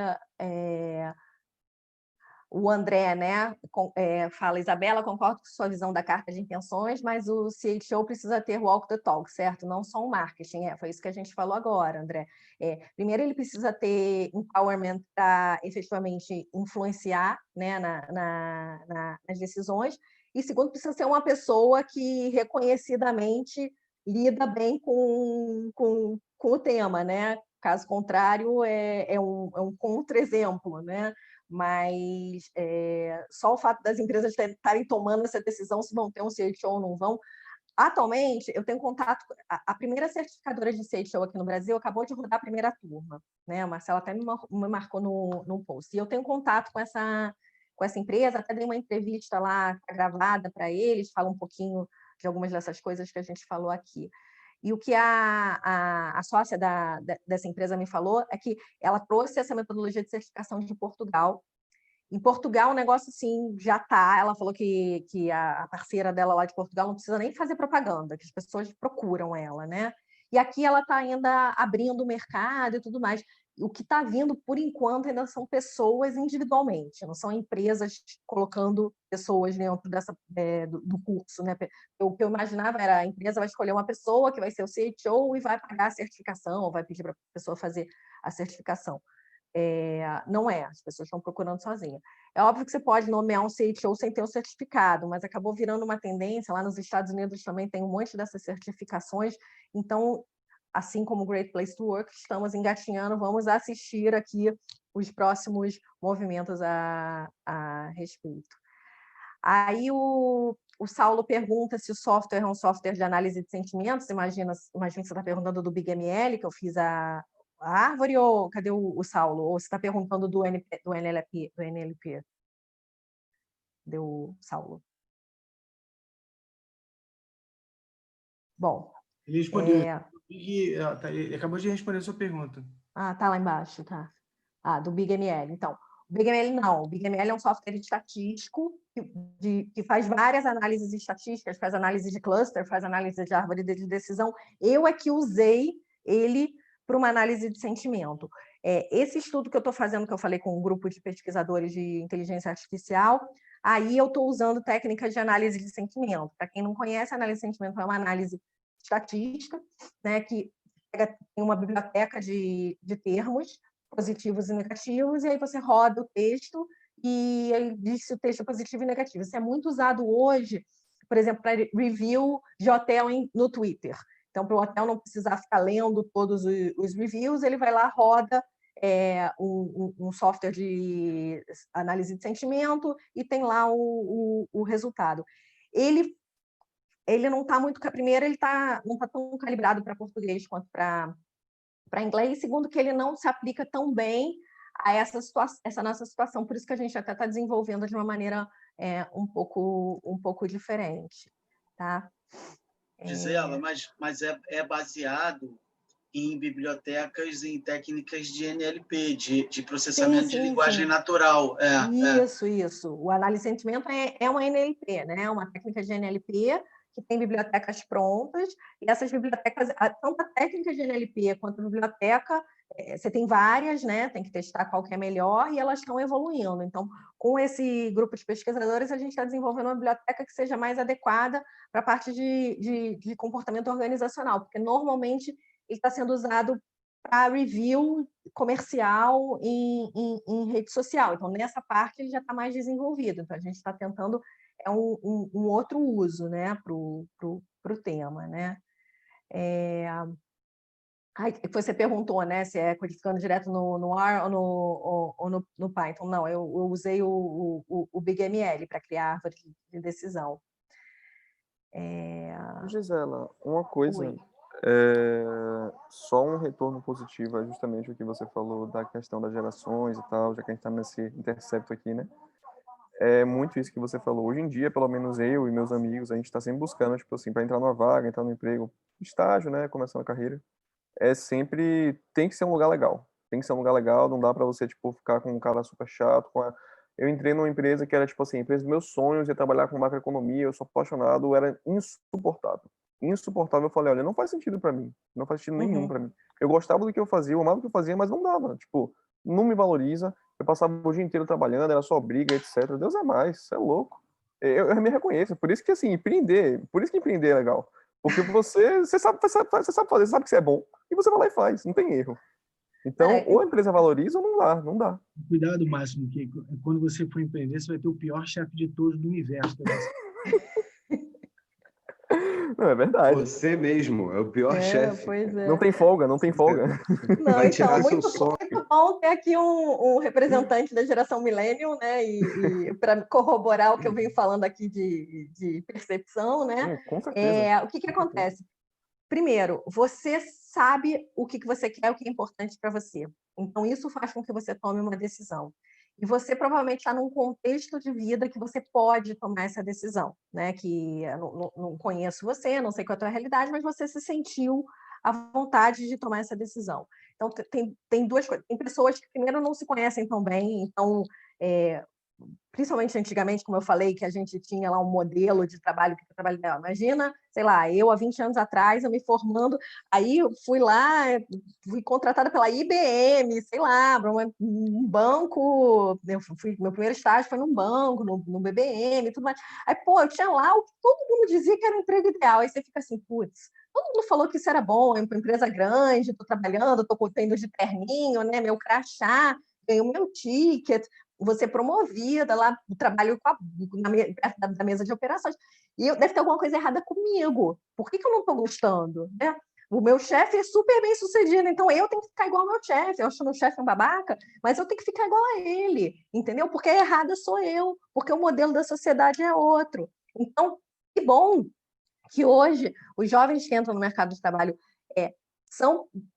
O André, né, fala, Isabela, concordo com sua visão da carta de intenções, mas o CHO precisa ter walk the talk, certo? Não só o marketing, foi isso que a gente falou agora, André. Primeiro, ele precisa ter empowerment para efetivamente influenciar, né, nas decisões, e segundo, precisa ser uma pessoa que reconhecidamente lida bem com o tema, né? Caso contrário, é um contra-exemplo, né? Mas só o fato das empresas estarem tomando essa decisão se vão ter um CHO ou não vão. Atualmente, eu tenho contato... A primeira certificadora de CHO aqui no Brasil acabou de rodar a primeira turma, né? A Marcela até me marcou no post. E eu tenho contato com essa empresa, até dei uma entrevista lá gravada para eles, falo um pouquinho de algumas dessas coisas que a gente falou aqui. E o que a sócia dessa empresa me falou é que ela trouxe essa metodologia de certificação de Portugal. Em Portugal, o negócio, assim, já está. Ela falou que a parceira dela lá de Portugal não precisa nem fazer propaganda, que as pessoas procuram ela, né? E aqui ela está ainda abrindo o mercado e tudo mais. O que está vindo, por enquanto, ainda são pessoas individualmente, não são empresas colocando pessoas dentro do curso, né? O que eu imaginava era a empresa vai escolher uma pessoa que vai ser o CHO e vai pagar a certificação, ou vai pedir para a pessoa fazer a certificação. Não é, as pessoas estão procurando sozinha. É óbvio que você pode nomear um CHO sem ter um certificado, mas acabou virando uma tendência. Lá nos Estados Unidos também tem um monte dessas certificações. Então, assim como o Great Place to Work, estamos engatinhando, vamos assistir aqui os próximos movimentos a respeito. Aí o Saulo pergunta se o software é um software de análise de sentimentos. Imagina que você está perguntando do BigML, que eu fiz a árvore, ou cadê o Saulo? Ou você está perguntando do NLP? Deu Saulo. Bom. Ele respondeu. Ele acabou de responder a sua pergunta. Tá lá embaixo, tá. Do BigML. Então, o BigML não. O BigML é um software estatístico que faz várias análises estatísticas, faz análise de cluster, faz análise de árvore de decisão. Eu é que usei ele para uma análise de sentimento. Esse estudo que eu estou fazendo, que eu falei com um grupo de pesquisadores de inteligência artificial, aí eu estou usando técnicas de análise de sentimento. Para quem não conhece, a análise de sentimento é uma análise estatística, né, que tem uma biblioteca de termos positivos e negativos, e aí você roda o texto e ele diz se o texto é positivo e negativo. Isso é muito usado hoje, por exemplo, para review de hotel no Twitter. Então, para o hotel não precisar ficar lendo todos os reviews, ele vai lá, roda um software de análise de sentimento e tem lá o resultado. Ele não está muito... Primeiro, ele não está tão calibrado para português quanto para inglês. E segundo, que ele não se aplica tão bem a essa nossa situação. Por isso que a gente até está desenvolvendo de uma maneira um pouco diferente. Tá? Gisela, mas é baseado em bibliotecas, em técnicas de NLP, de processamento de linguagem natural. Isso. O análise de sentimento é uma NLP, né? Uma técnica de NLP que tem bibliotecas prontas, e essas bibliotecas, tanto a técnica de NLP quanto a biblioteca, você tem várias, né? Tem que testar qual que é melhor, e elas estão evoluindo. Então, com esse grupo de pesquisadores, a gente está desenvolvendo uma biblioteca que seja mais adequada para a parte de comportamento organizacional, porque normalmente ele está sendo usado para review comercial em rede social. Então, nessa parte, ele já está mais desenvolvido. Então, a gente está tentando um outro uso, né, para o tema. Né? Você perguntou, né, se é codificando direto no R ou no Python. Não, eu usei o BigML para criar árvore de decisão. Gisela, uma coisa... só um retorno positivo é justamente o que você falou da questão das gerações e tal, já que a gente está nesse intercepto aqui, né? É muito isso que você falou. Hoje em dia, pelo menos eu e meus amigos, a gente está sempre buscando, tipo assim, para entrar numa vaga, entrar no emprego, estágio, né, começando a carreira, sempre tem que ser um lugar legal. Tem que ser um lugar legal, não dá para você, tipo, ficar com um cara super chato. Eu entrei numa empresa que era, tipo assim, a empresa dos meus sonhos, ia trabalhar com macroeconomia, eu sou apaixonado, era insuportável. Eu falei, olha, não faz sentido para mim, não faz sentido nenhum para mim. Eu gostava do que eu fazia, eu amava o que eu fazia, mas não dava, tipo, não me valoriza. Eu passava o dia inteiro trabalhando, era só briga, etc. Deus é mais, você é louco. Eu me reconheço, por isso que assim, empreender é legal. Porque você sabe fazer, você sabe que você é bom, e você vai lá e faz, não tem erro. Então, ou a empresa valoriza ou não dá. Cuidado, Máximo, que quando você for empreender, você vai ter o pior chefe de todos do universo. Não, é verdade. Você mesmo, é o pior chefe. Pois é. Não tem folga, não tem folga. Não, Vai então, tirar seu muito sono. bom ter aqui um representante da geração millennial, né? E para corroborar o que eu venho falando aqui de percepção, né? Com certeza. O que acontece? Primeiro, você sabe o que você quer, o que é importante para você. Então, isso faz com que você tome uma decisão. E você provavelmente está num contexto de vida que você pode tomar essa decisão, né? Que eu não conheço você, não sei qual é a tua realidade, mas você se sentiu à vontade de tomar essa decisão. Então, tem duas coisas. Tem pessoas que, primeiro, não se conhecem tão bem, então, principalmente antigamente, como eu falei, que a gente tinha lá um modelo de trabalho, que eu trabalho dela. Imagina, sei lá, eu há 20 anos atrás, eu me formando, aí eu fui lá, fui contratada pela IBM, sei lá, para um banco, meu primeiro estágio foi num banco, no BBM e tudo mais. Aí, pô, eu tinha lá o que todo mundo dizia que era o emprego ideal, aí você fica assim, putz, todo mundo falou que isso era bom, é uma empresa grande, estou trabalhando, estou tendo de terninho, né, meu crachá, ganhei o meu ticket, você promovida lá, trabalho da mesa de operações. E deve ter alguma coisa errada comigo. Por que eu não estou gostando? Né? O meu chefe é super bem sucedido, então eu tenho que ficar igual ao meu chefe. Eu acho meu chefe um babaca, mas eu tenho que ficar igual a ele, entendeu? Porque a errada sou eu, porque o modelo da sociedade é outro. Então, que bom que hoje os jovens que entram no mercado de trabalho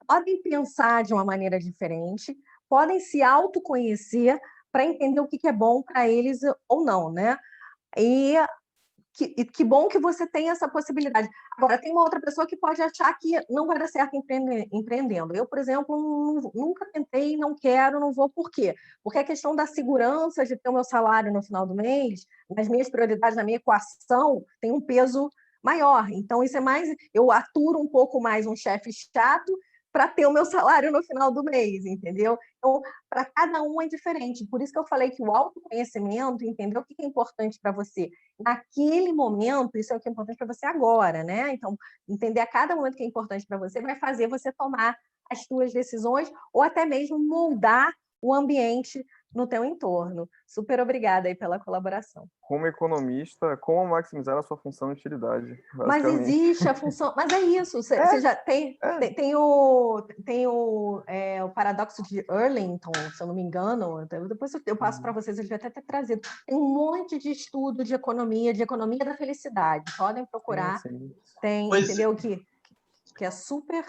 podem pensar de uma maneira diferente, podem se autoconhecer para entender o que é bom para eles ou não, né? E que bom que você tem essa possibilidade. Agora, tem uma outra pessoa que pode achar que não vai dar certo empreendendo. Eu, por exemplo, nunca tentei, não quero, não vou. Por quê? Porque a questão da segurança de ter o meu salário no final do mês, nas minhas prioridades, na minha equação, tem um peso maior. Então, isso é mais... Eu aturo um pouco mais um chefe chato para ter o meu salário no final do mês, entendeu? Então, para cada um é diferente. Por isso que eu falei que o autoconhecimento, entender o que é importante para você naquele momento, isso é o que é importante para você agora, né? Então, entender a cada momento que é importante para você vai fazer você tomar as suas decisões ou até mesmo moldar o ambiente no teu entorno. Super obrigada aí pela colaboração. Como economista, como maximizar a sua função de utilidade? Mas existe a função... Mas é isso, você já tem o paradoxo de Earlington, se eu não me engano, depois eu passo para vocês, ele vai até ter trazido. Tem um monte de estudo de economia da felicidade. Podem procurar. Sim. Tem, entendeu? Que é super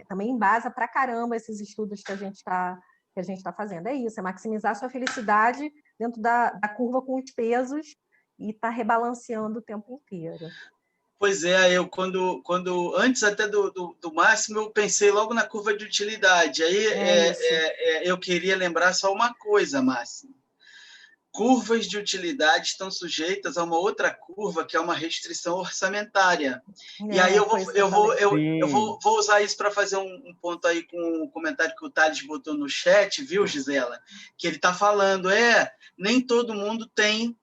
também embasa para caramba esses estudos que a gente está fazendo. É isso, é maximizar a sua felicidade dentro da curva com os pesos e está rebalanceando o tempo inteiro. Pois é, eu antes até do máximo, eu pensei logo na curva de utilidade. Aí eu queria lembrar só uma coisa, Máximo. Curvas de utilidade estão sujeitas a uma outra curva, que é uma restrição orçamentária. E aí eu vou usar isso para fazer um ponto aí com o comentário que o Thales botou no chat, viu, Gisela? Que ele está falando, nem todo mundo tem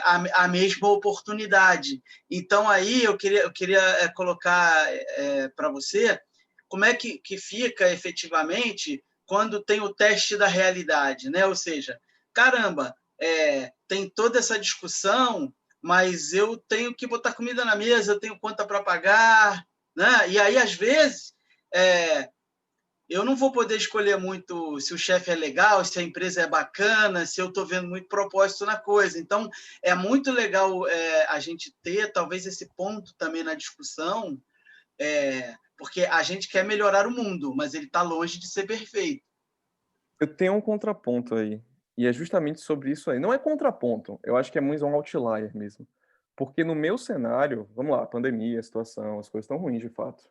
a mesma oportunidade. Então, aí eu queria colocar para você como é que fica efetivamente quando tem o teste da realidade, né? Ou seja, caramba, tem toda essa discussão, mas eu tenho que botar comida na mesa, eu tenho conta para pagar, né? E aí, às vezes, eu não vou poder escolher muito se o chefe é legal, se a empresa é bacana, se eu estou vendo muito propósito na coisa. Então, é muito legal a gente ter, talvez, esse ponto também na discussão, porque a gente quer melhorar o mundo, mas ele está longe de ser perfeito. Eu tenho um contraponto aí, e é justamente sobre isso aí. Não é contraponto, eu acho que é muito um outlier mesmo. Porque no meu cenário, vamos lá, pandemia, situação, as coisas estão ruins de fato.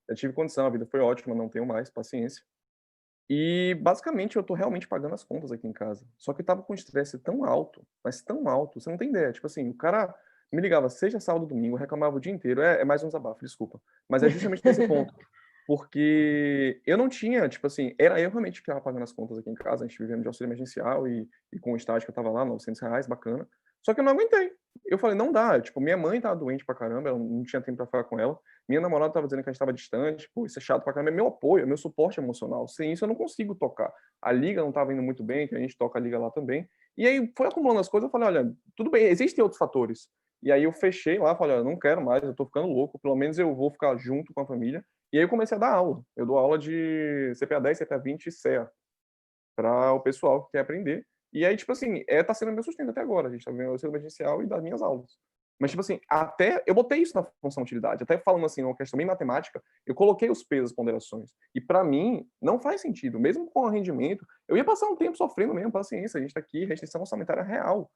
Eu tive condição, a vida foi ótima, não tenho mais, paciência. E, basicamente, eu tô realmente pagando as contas aqui em casa. Só que eu tava com um estresse tão alto, mas tão alto, você não tem ideia. Tipo assim, o cara me ligava seja sábado, domingo, reclamava o dia inteiro. É mais um desabafo, desculpa. Mas é justamente nesse ponto. Porque eu não tinha, tipo assim, era eu realmente que tava pagando as contas aqui em casa, a gente vivendo de auxílio emergencial e com o estágio que eu tava lá, R$900, bacana. Só que eu não aguentei. Eu falei, não dá. Tipo, minha mãe tava doente pra caramba, eu não tinha tempo pra falar com ela. Minha namorada tava dizendo que a gente tava distante. Pô, isso é chato pra caramba. É meu apoio, é meu suporte emocional. Sem isso eu não consigo tocar. A liga não tava indo muito bem, que a gente toca a liga lá também. E aí foi acumulando as coisas, eu falei, olha, tudo bem, existem outros fatores. E aí eu fechei lá, falei, olha, não quero mais, eu tô ficando louco, pelo menos eu vou ficar junto com a família. E aí eu comecei a dar aula. Eu dou aula de CPA 10, CPA 20 e CEA para o pessoal que quer aprender. E aí, tipo assim, tá sendo meu sustento até agora. A gente tá vendo o ensino emergencial e das minhas aulas. Mas, tipo assim, até eu botei isso na função utilidade. Até falando assim, uma questão bem matemática, eu coloquei os pesos, ponderações. E para mim, não faz sentido. Mesmo com o rendimento, eu ia passar um tempo sofrendo mesmo, paciência. A gente tá aqui, restrição orçamentária real.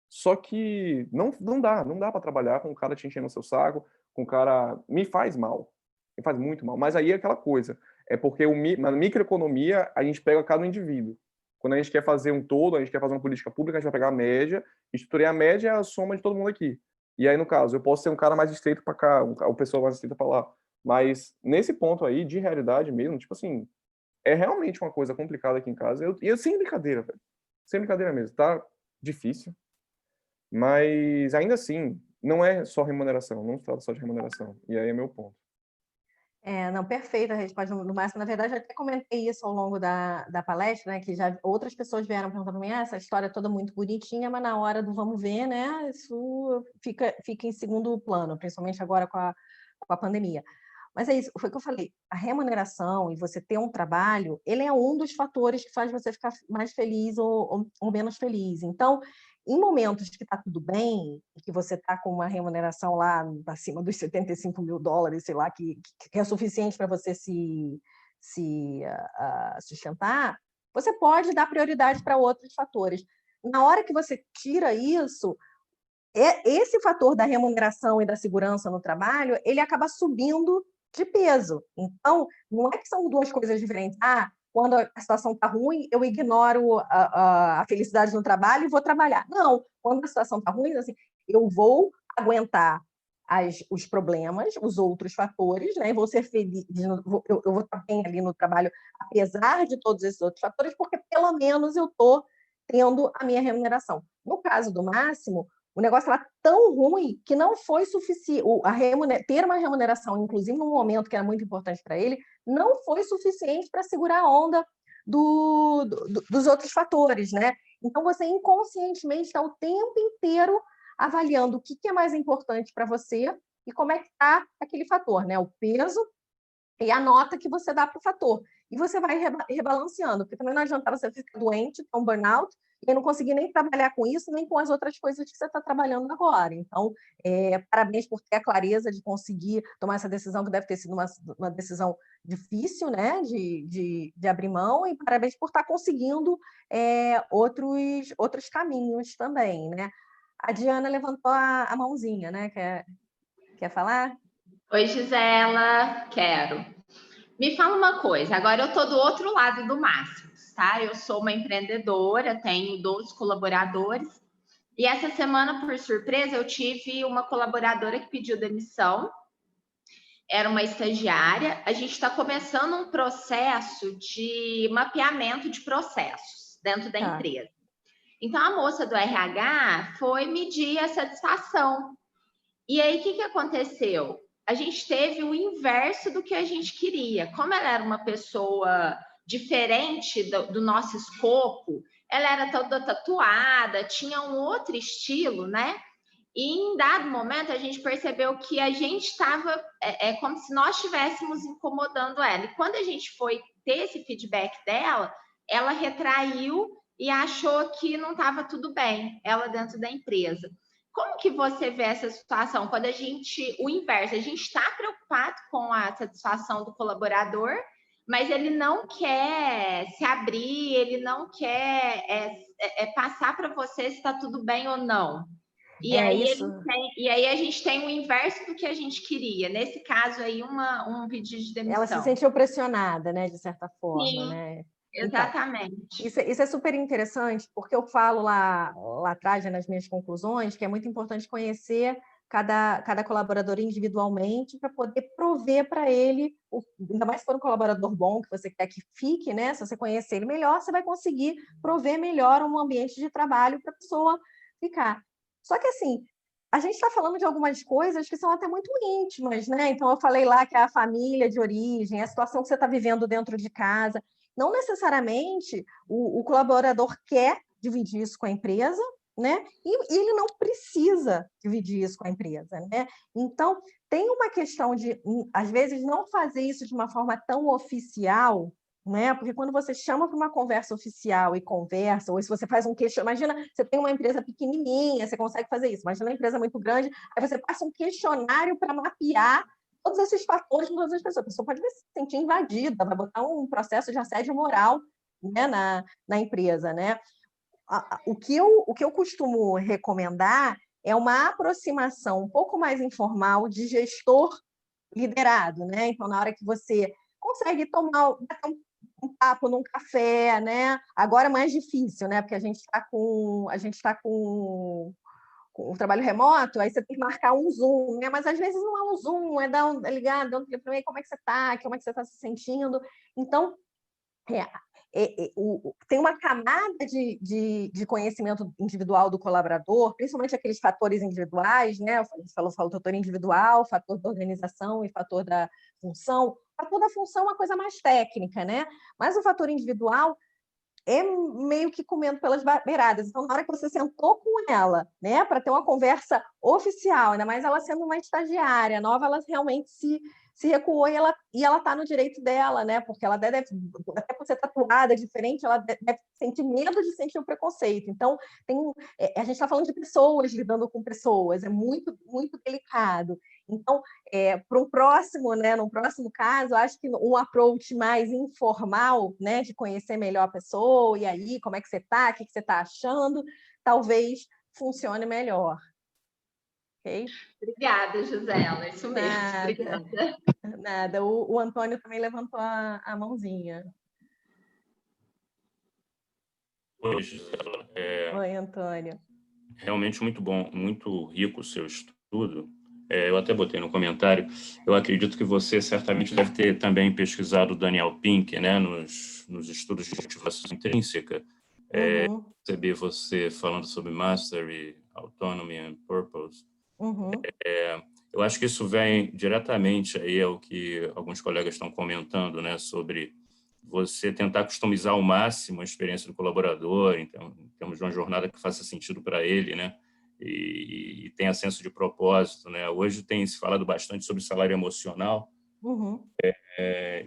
Só que não dá para trabalhar com o cara te enchendo o seu saco, com o cara... Me faz mal. Me faz muito mal. Mas aí é aquela coisa. É porque na microeconomia, a gente pega cada indivíduo. Quando a gente quer fazer um todo, a gente quer fazer uma política pública, a gente vai pegar a média, estruturar a média é a soma de todo mundo aqui. E aí, no caso, eu posso ser um cara mais estreito para cá, o pessoal mais estreito para lá. Mas nesse ponto aí, de realidade mesmo, tipo assim, é realmente uma coisa complicada aqui em casa. E sem brincadeira, velho. Sem brincadeira mesmo. Tá difícil. Mas ainda assim, não é só remuneração. Não se trata só de remuneração. E aí é meu ponto. Não, perfeita a resposta no máximo. Na verdade, eu até comentei isso ao longo da palestra, né? Que já outras pessoas vieram perguntar para mim, essa história toda muito bonitinha, mas na hora do vamos ver, né? Isso fica em segundo plano, principalmente agora com a pandemia. Mas é isso, foi o que eu falei. A remuneração e você ter um trabalho, ele é um dos fatores que faz você ficar mais feliz ou menos feliz. Então, em momentos que está tudo bem, e que você está com uma remuneração lá acima dos $75 mil, sei lá, que é suficiente para você se sustentar, você pode dar prioridade para outros fatores. Na hora que você tira isso, esse fator da remuneração e da segurança no trabalho, ele acaba subindo de peso. Então, não é que são duas coisas diferentes. Quando a situação está ruim, eu ignoro a felicidade no trabalho e vou trabalhar. Não, quando a situação está ruim, assim, eu vou aguentar os problemas, os outros fatores, né? Vou ser feliz, eu vou estar bem ali no trabalho, apesar de todos esses outros fatores, porque pelo menos eu estou tendo a minha remuneração. No caso do Máximo, o negócio era tão ruim que não foi suficiente. Ter uma remuneração, inclusive num momento que era muito importante para ele, não foi suficiente para segurar a onda dos outros fatores, né? Então, você inconscientemente está o tempo inteiro avaliando o que é mais importante para você e como é que está aquele fator, né? O peso e a nota que você dá para o fator. E você vai rebalanceando, porque também não adianta você ficar doente, ter um burnout, e não conseguir nem trabalhar com isso, nem com as outras coisas que você está trabalhando agora. Então, parabéns por ter a clareza de conseguir tomar essa decisão, que deve ter sido uma decisão difícil, né, de abrir mão, e parabéns por estar conseguindo outros caminhos também, né? A Diana levantou a mãozinha, né? Quer falar? Oi, Gisela, quero. Me fala uma coisa, agora eu estou do outro lado do Máximo, tá? Eu sou uma empreendedora, tenho 12 colaboradores, e essa semana, por surpresa, eu tive uma colaboradora que pediu demissão, era uma estagiária. A gente está começando um processo de mapeamento de processos dentro da empresa. Então, a moça do RH foi medir a satisfação. E aí, o que aconteceu? A gente teve o inverso do que a gente queria. Como ela era uma pessoa diferente do nosso escopo, ela era toda tatuada, tinha um outro estilo, né? E em dado momento a gente percebeu que a gente estava como se nós estivéssemos incomodando ela. E quando a gente foi ter esse feedback dela, ela retraiu e achou que não estava tudo bem, ela dentro da empresa. Como que você vê essa situação? Quando o inverso, a gente está preocupado com a satisfação do colaborador, mas ele não quer se abrir, ele não quer passar para você se está tudo bem ou não. E aí a gente tem o inverso do que a gente queria. Nesse caso aí, um pedido de demissão. Ela se sentiu pressionada, né, de certa forma, Sim, né? Exatamente. Então, isso é super interessante, porque eu falo lá atrás, né, nas minhas conclusões, que é muito importante conhecer cada colaborador individualmente para poder prover para ele, ainda mais se for um colaborador bom, que você quer que fique, né? Se você conhecer ele melhor, você vai conseguir prover melhor um ambiente de trabalho para a pessoa ficar. Só que, assim, a gente está falando de algumas coisas que são até muito íntimas, né? Então, eu falei lá que é a família de origem, a situação que você está vivendo dentro de casa. Não necessariamente o colaborador quer dividir isso com a empresa, né? E ele não precisa dividir isso com a empresa, né? Então, tem uma questão de, às vezes, não fazer isso de uma forma tão oficial, né? Porque quando você chama para uma conversa oficial e conversa, ou se você faz um questionário, imagina, você tem uma empresa pequenininha, você consegue fazer isso, imagina uma empresa muito grande, aí você passa um questionário para mapear todos esses fatores de todas as pessoas. A pessoa pode se sentir invadida, vai botar um processo de assédio moral, né, na empresa, né? O que eu costumo recomendar é uma aproximação um pouco mais informal de gestor liderado, né? Então, na hora que você consegue bater um papo num café, né? Agora é mais difícil, né? Porque a gente está com o trabalho remoto, aí você tem que marcar um Zoom, né? Mas às vezes não é um Zoom, é ligar, dar um telefone, como é que você está, como é que você está se sentindo. Então, tem uma camada de conhecimento individual do colaborador, principalmente aqueles fatores individuais, né? A gente falou fator individual, fator da organização e fator da função. O fator da função é uma coisa mais técnica, né? Mas o fator individual é meio que comendo pelas beiradas. Então, na hora que você sentou com ela, né, para ter uma conversa oficial, ainda mais ela sendo uma estagiária nova, ela realmente se recuou e ela está no direito dela, né? Porque ela deve, até por ser tatuada diferente, ela deve sentir medo de sentir o preconceito. Então, a gente está falando de pessoas lidando com pessoas, é muito, muito delicado. Então, para um próximo, né, num próximo caso, acho que um approach mais informal, né, de conhecer melhor a pessoa, e aí, como é que você está, o que você está achando, talvez funcione melhor. Okay? Obrigada, Gisela, isso mesmo. Nada, obrigada. Nada. O Antônio também levantou a mãozinha. Oi, Gisela. Oi, Antônio. Realmente muito bom, muito rico o seu estudo. Eu até botei no comentário. Eu acredito que você certamente deve ter também pesquisado o Daniel Pink, né, nos estudos de motivação intrínseca. Percebi você falando sobre Mastery, Autonomy and Purpose. Eu acho que isso vem diretamente aí ao que alguns colegas estão comentando, né, sobre você tentar customizar ao máximo a experiência do colaborador, então, em termos de uma jornada que faça sentido para ele, né, e tenha senso de propósito, né. Hoje tem se falado bastante sobre salário emocional,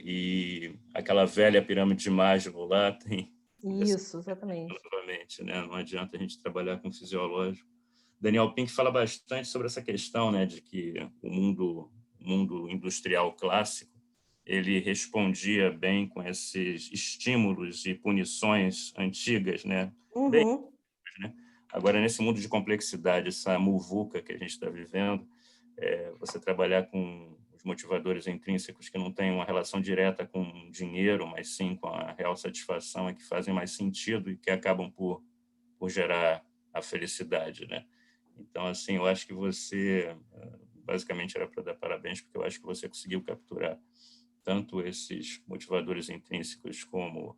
e aquela velha pirâmide de Maslow lá tem... Isso, exatamente. Novamente, né, não adianta a gente trabalhar com fisiológico. Daniel Pink fala bastante sobre essa questão, né, de que o mundo industrial clássico ele respondia bem com esses estímulos e punições antigas, né? Né? Agora, nesse mundo de complexidade, essa muvuca que a gente está vivendo, você trabalhar com os motivadores intrínsecos que não têm uma relação direta com dinheiro, mas sim com a real satisfação, é que fazem mais sentido e que acabam por gerar a felicidade, né? Então, assim, eu acho que você, basicamente, era para dar parabéns, porque eu acho que você conseguiu capturar tanto esses motivadores intrínsecos como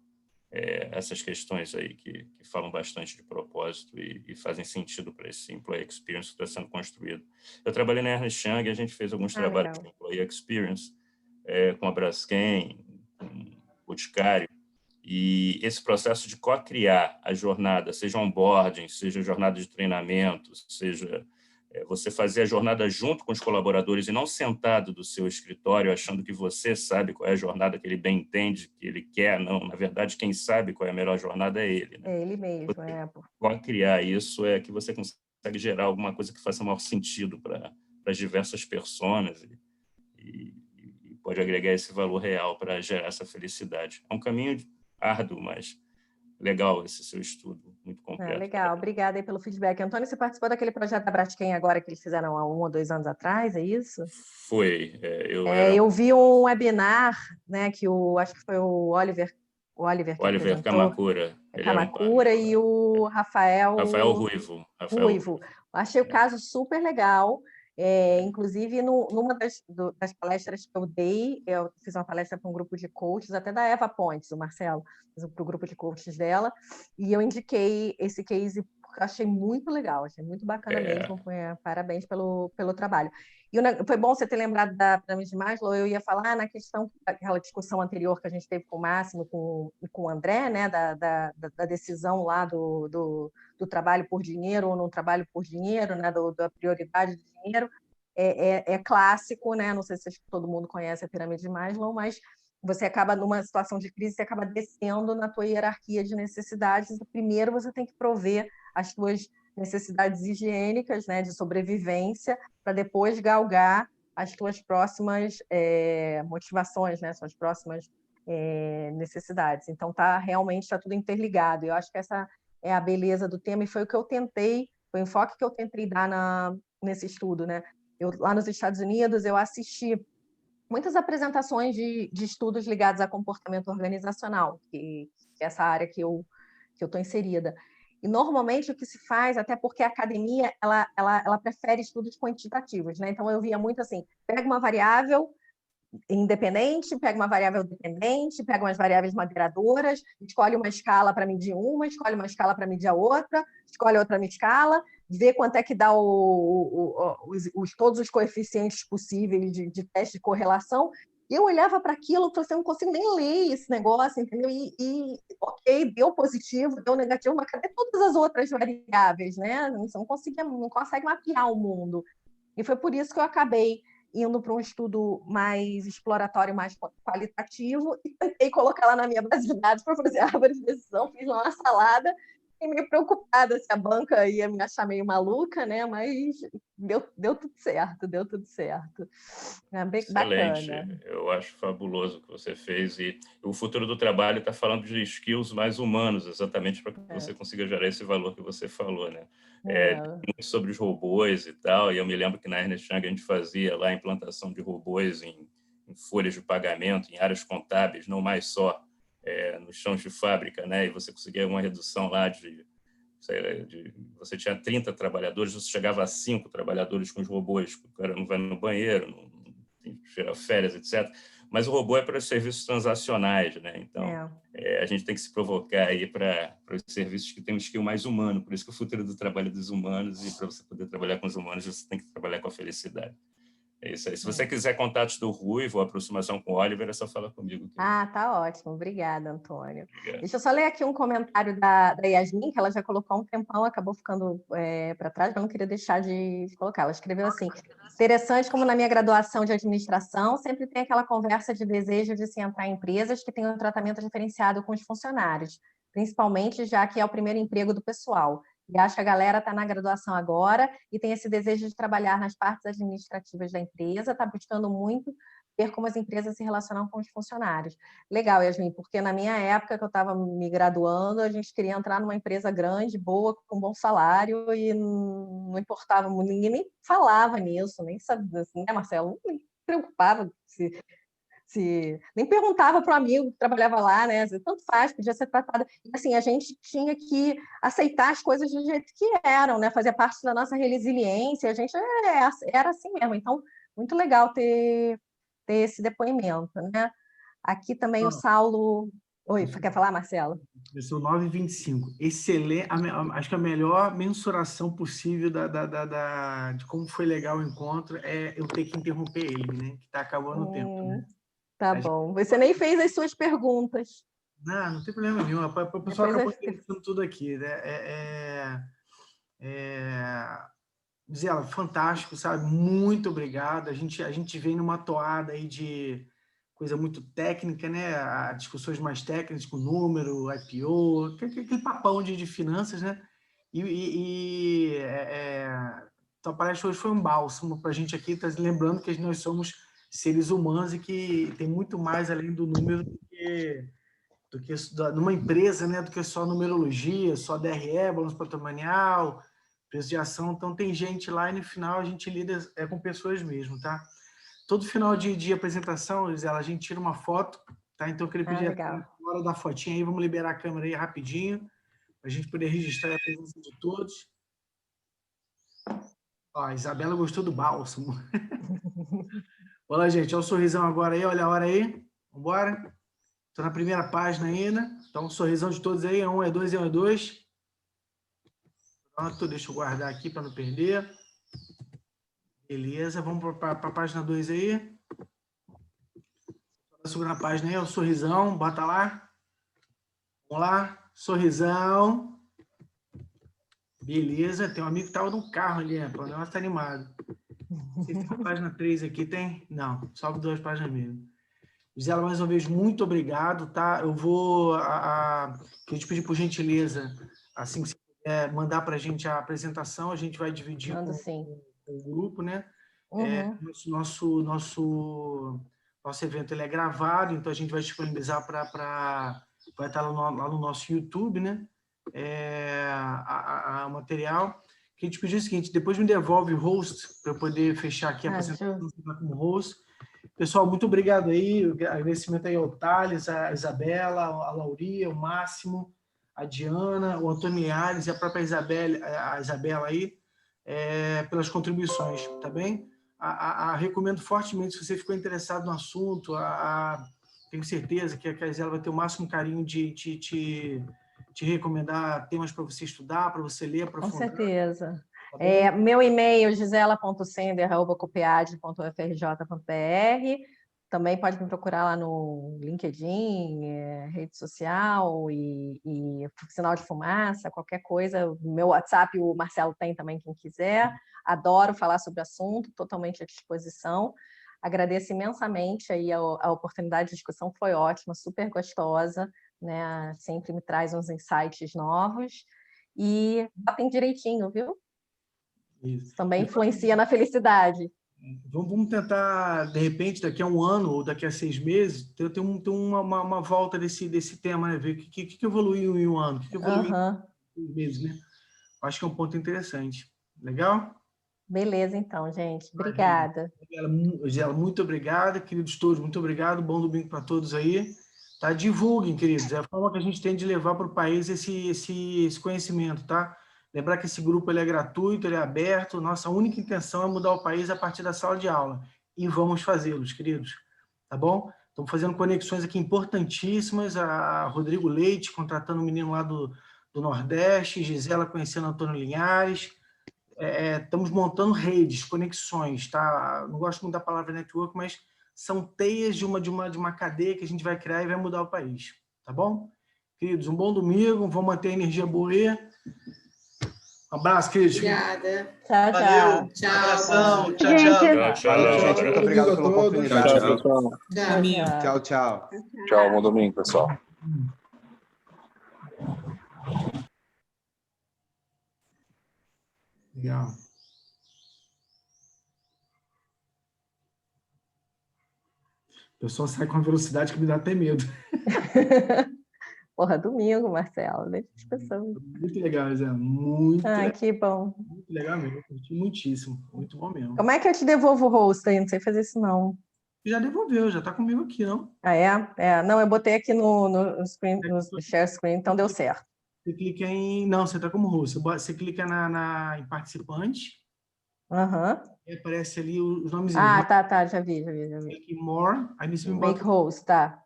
essas questões aí que falam bastante de propósito e fazem sentido para esse employee experience que está sendo construído. Eu trabalhei na Ernst Young, a gente fez alguns trabalhos de employee experience com a Braskem, com o Boticário, e esse processo de co-criar a jornada, seja onboarding, seja jornada de treinamento, seja você fazer a jornada junto com os colaboradores e não sentado do seu escritório achando que você sabe qual é a jornada que ele bem entende, que ele quer. Não, na verdade, quem sabe qual é a melhor jornada é ele. Né? É ele mesmo, Co-criar isso é que você consegue gerar alguma coisa que faça maior sentido para as diversas pessoas e pode agregar esse valor real para gerar essa felicidade. É um caminho árduo, mas legal esse seu estudo, muito completo. Legal, obrigada aí pelo feedback. Antônio, você participou daquele projeto da Braskem agora que eles fizeram há 1 ou 2 anos atrás, é isso? Foi. Eu vi um webinar, né, que acho que foi o Oliver que apresentou. Kamakura. Kamakura e o Rafael Ruivo. Ruivo. Achei o caso super legal. Inclusive, numa das palestras que eu dei, eu fiz uma palestra para um grupo de coaches, até da Eva Pontes, o Marcelo, para o grupo de coaches dela, e eu indiquei esse case porque eu achei muito legal, achei muito bacana mesmo. Parabéns pelo trabalho. E foi bom você ter lembrado da pirâmide de Maslow. Eu ia falar na questão daquela discussão anterior que a gente teve com o Máximo e com o André, né, da decisão lá do do trabalho por dinheiro ou não trabalho por dinheiro, né, da prioridade do dinheiro, é clássico, né? Não sei se todo mundo conhece a pirâmide de Maslow, mas você acaba, numa situação de crise, você acaba descendo na tua hierarquia de necessidades. Primeiro você tem que prover as tuas necessidades higiênicas, né, de sobrevivência, para depois galgar as tuas próximas motivações, né, suas próximas necessidades. Então, realmente está tudo interligado. Eu acho que essa é a beleza do tema, e foi o que eu tentei, foi o enfoque que eu tentei dar nesse estudo, né? Lá nos Estados Unidos, eu assisti muitas apresentações de estudos ligados a comportamento organizacional, que é essa área que eu estou inserida. E, normalmente, o que se faz, até porque a academia ela prefere estudos quantitativos, né? Então, eu via muito assim, pega uma variável independente, pega uma variável dependente, pega umas variáveis moderadoras, escolhe uma escala para medir uma, escolhe uma escala para medir a outra, escolhe outra escala, vê quanto é que dá todos os coeficientes possíveis de teste de correlação. E eu olhava para aquilo e falei assim, eu não consigo nem ler esse negócio, entendeu? Ok, deu positivo, deu negativo, mas cadê todas as outras variáveis, né? Você não consegue mapear o mundo. E foi por isso que eu acabei indo para um estudo mais exploratório, mais qualitativo, e tentei colocar lá na minha base de dados para fazer árvore de decisão, fiz uma salada, fiquei meio preocupada se a banca ia me achar meio maluca, né? Mas deu tudo certo, deu tudo certo. É bem Excelente, bacana. Eu acho fabuloso o que você fez, e o futuro do trabalho está falando de skills mais humanos, exatamente para que você consiga gerar esse valor que você falou, né? Muito sobre os robôs e tal, e eu me lembro que na Ernst Young a gente fazia lá a implantação de robôs em folhas de pagamento, em áreas contábeis, não mais só nos chãos de fábrica, né? E você conseguia uma redução lá você tinha 30 trabalhadores, você chegava a 5 trabalhadores com os robôs, o cara não vai no banheiro, não tira férias, etc. Mas o robô é para os serviços transacionais, né? Então, a gente tem que se provocar aí para os serviços que têm um skill mais humano, por isso que o futuro do trabalho é dos humanos, e para você poder trabalhar com os humanos, você tem que trabalhar com a felicidade. É isso aí. Se você quiser contatos do Ruivo, aproximação com o Oliver, é só falar comigo. Tá ótimo. Obrigada, Antônio. Obrigado. Deixa eu só ler aqui um comentário da Yasmin, que ela já colocou há um tempão, acabou ficando para trás, mas não queria deixar de colocar. Ela escreveu assim, interessante como na minha graduação de administração, sempre tem aquela conversa de desejo de se entrar em empresas que tenham um tratamento diferenciado com os funcionários, principalmente já que é o primeiro emprego do pessoal. E acho que a galera está na graduação agora e tem esse desejo de trabalhar nas partes administrativas da empresa, está buscando muito ver como as empresas se relacionam com os funcionários. Legal, Yasmin, porque na minha época que eu estava me graduando, a gente queria entrar numa empresa grande, boa, com bom salário, e não importava, ninguém nem falava nisso, nem sabia, assim, né, Marcelo? Não me preocupava nem perguntava para o amigo que trabalhava lá, né? Tanto faz, podia ser tratada. E, assim, a gente tinha que aceitar as coisas do jeito que eram, né? Fazia parte da nossa resiliência, a gente era assim mesmo. Então, muito legal ter esse depoimento, né? Aqui também o Saulo... Oi, quer falar, Marcelo? Eu sou 9h25. Excelente, acho que a melhor mensuração possível de como foi legal o encontro é eu ter que interromper ele, né? Que está acabando o tempo, né? Tá bom. Você nem fez as suas perguntas. Não tem problema nenhum. O pessoal acabou entendendo tudo aqui, né? Zela, fantástico, sabe? Muito obrigado. A gente vem numa toada aí de coisa muito técnica, né? Discussões mais técnicas com número, IPO, aquele papão de finanças, né? Então, a palestra hoje foi um bálsamo para a gente aqui, tá lembrando que nós somos seres humanos e que tem muito mais além do número do que numa empresa, né? Do que só numerologia, só DRE, balanço patrimonial, preço de ação. Então, tem gente lá e no final a gente lida com pessoas mesmo, tá? Todo final de apresentação, Gisela, a gente tira uma foto, tá? Então, eu queria pedir a hora da fotinha aí, vamos liberar a câmera aí rapidinho, para a gente poder registrar a presença de todos. Ó, a Isabela gostou do bálsamo. Olha, gente, olha o sorrisão agora aí, olha a hora aí. Vamos embora? Estou na primeira página ainda. Então, um sorrisão de todos aí, 1, 2, 1, 2. Pronto, deixa eu guardar aqui para não perder. Beleza, vamos para a página 2 aí. Segura na página aí, o sorrisão, bota lá. Vamos lá, sorrisão. Beleza, tem um amigo que estava no carro ali, né? O negócio tá animado. Não sei se tem a página 3 aqui, tem? Não, só 2 páginas mesmo. Gisela, mais uma vez, muito obrigado, tá? Eu vou... queria te pedir, por gentileza, assim que você puder, mandar para a gente a apresentação, a gente vai dividir com o grupo, né? Nosso evento ele é gravado, então a gente vai disponibilizar vai estar lá no nosso YouTube, né? O material. Que a gente pediu o seguinte, depois me devolve o host para eu poder fechar aqui a apresentação como host. Pessoal, muito obrigado aí, agradecimento aí ao Thales, a Isabela, a Lauria, o Máximo, a Diana, o Antônio Liares e a própria Isabela aí, pelas contribuições, tá bem? Recomendo fortemente, se você ficou interessado no assunto, tenho certeza que a Gisela vai ter o máximo carinho de te recomendar temas para você estudar, para você ler, aprofundar. Com certeza. Meu e-mail, gisela.sender@copiad.ufrj.br. Também pode me procurar lá no LinkedIn, rede social e sinal de fumaça, qualquer coisa. Meu WhatsApp, o Marcelo tem também, quem quiser. Adoro falar sobre o assunto, totalmente à disposição. Agradeço imensamente aí a oportunidade de discussão, foi ótima, super gostosa, né? Sempre me traz uns insights novos. E batem direitinho, viu? Isso. Também influencia na felicidade. Vamos tentar, de repente, daqui a 1 ano ou daqui a 6 meses, ter uma volta desse tema, né? Ver o que evoluiu em 1 ano, o que evoluiu em 6 meses, né? Acho que é um ponto interessante. Legal? Beleza, então, gente. Obrigada. Gisela, muito obrigada. Queridos todos, muito obrigado. Bom domingo para todos aí. Tá? Divulguem, queridos. É a forma que a gente tem de levar para o país esse conhecimento, tá? Lembrar que esse grupo ele é gratuito, ele é aberto. Nossa única intenção é mudar o país a partir da sala de aula. E vamos fazê-los, queridos. Tá bom? Estamos fazendo conexões aqui importantíssimas. A Rodrigo Leite contratando um menino lá do Nordeste, Gisela conhecendo Antônio Linhares. Estamos montando redes, conexões, tá? Não gosto muito da palavra network, mas são teias de uma cadeia que a gente vai criar e vai mudar o país. Tá bom? Queridos, um bom domingo. Vamos manter a energia boa aí. Um abraço, queridos. Obrigada. Tchau, tchau. Valeu. Tchau. Abração. Tchau, tchau. Valeu, gente. Muito obrigado pela oportunidade. Tchau, pessoal. Tchau, tchau. Tchau, bom domingo, pessoal. Legal. O pessoal sai com uma velocidade que me dá até medo. Porra, domingo, Marcelo. Deixa as pessoas. Muito legal, Zé. Muito legal. Que bom. Muito legal mesmo. Curti muitíssimo. Muito bom mesmo. Como é que eu te devolvo o host aí? Não sei fazer isso, não. Já devolveu, já está comigo aqui, não? Ah, é? Não, eu botei aqui no screen, no share screen, então deu certo. Você clica em... Não, você está como host. Você clica em participante. E aparece ali os nomes. Tá. Já vi. Make more. Aí nesse Make host, tá.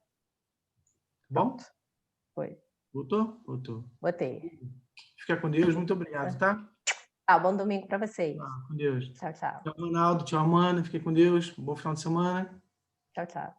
Bom? Foi. Botou? Botei. Fica com Deus. Muito obrigado, tá? Bom domingo para vocês. Com Deus. Tchau. Tchau, Ronaldo. Tchau, Amanda. Fiquem com Deus. Bom final de semana. Tchau. Tchau.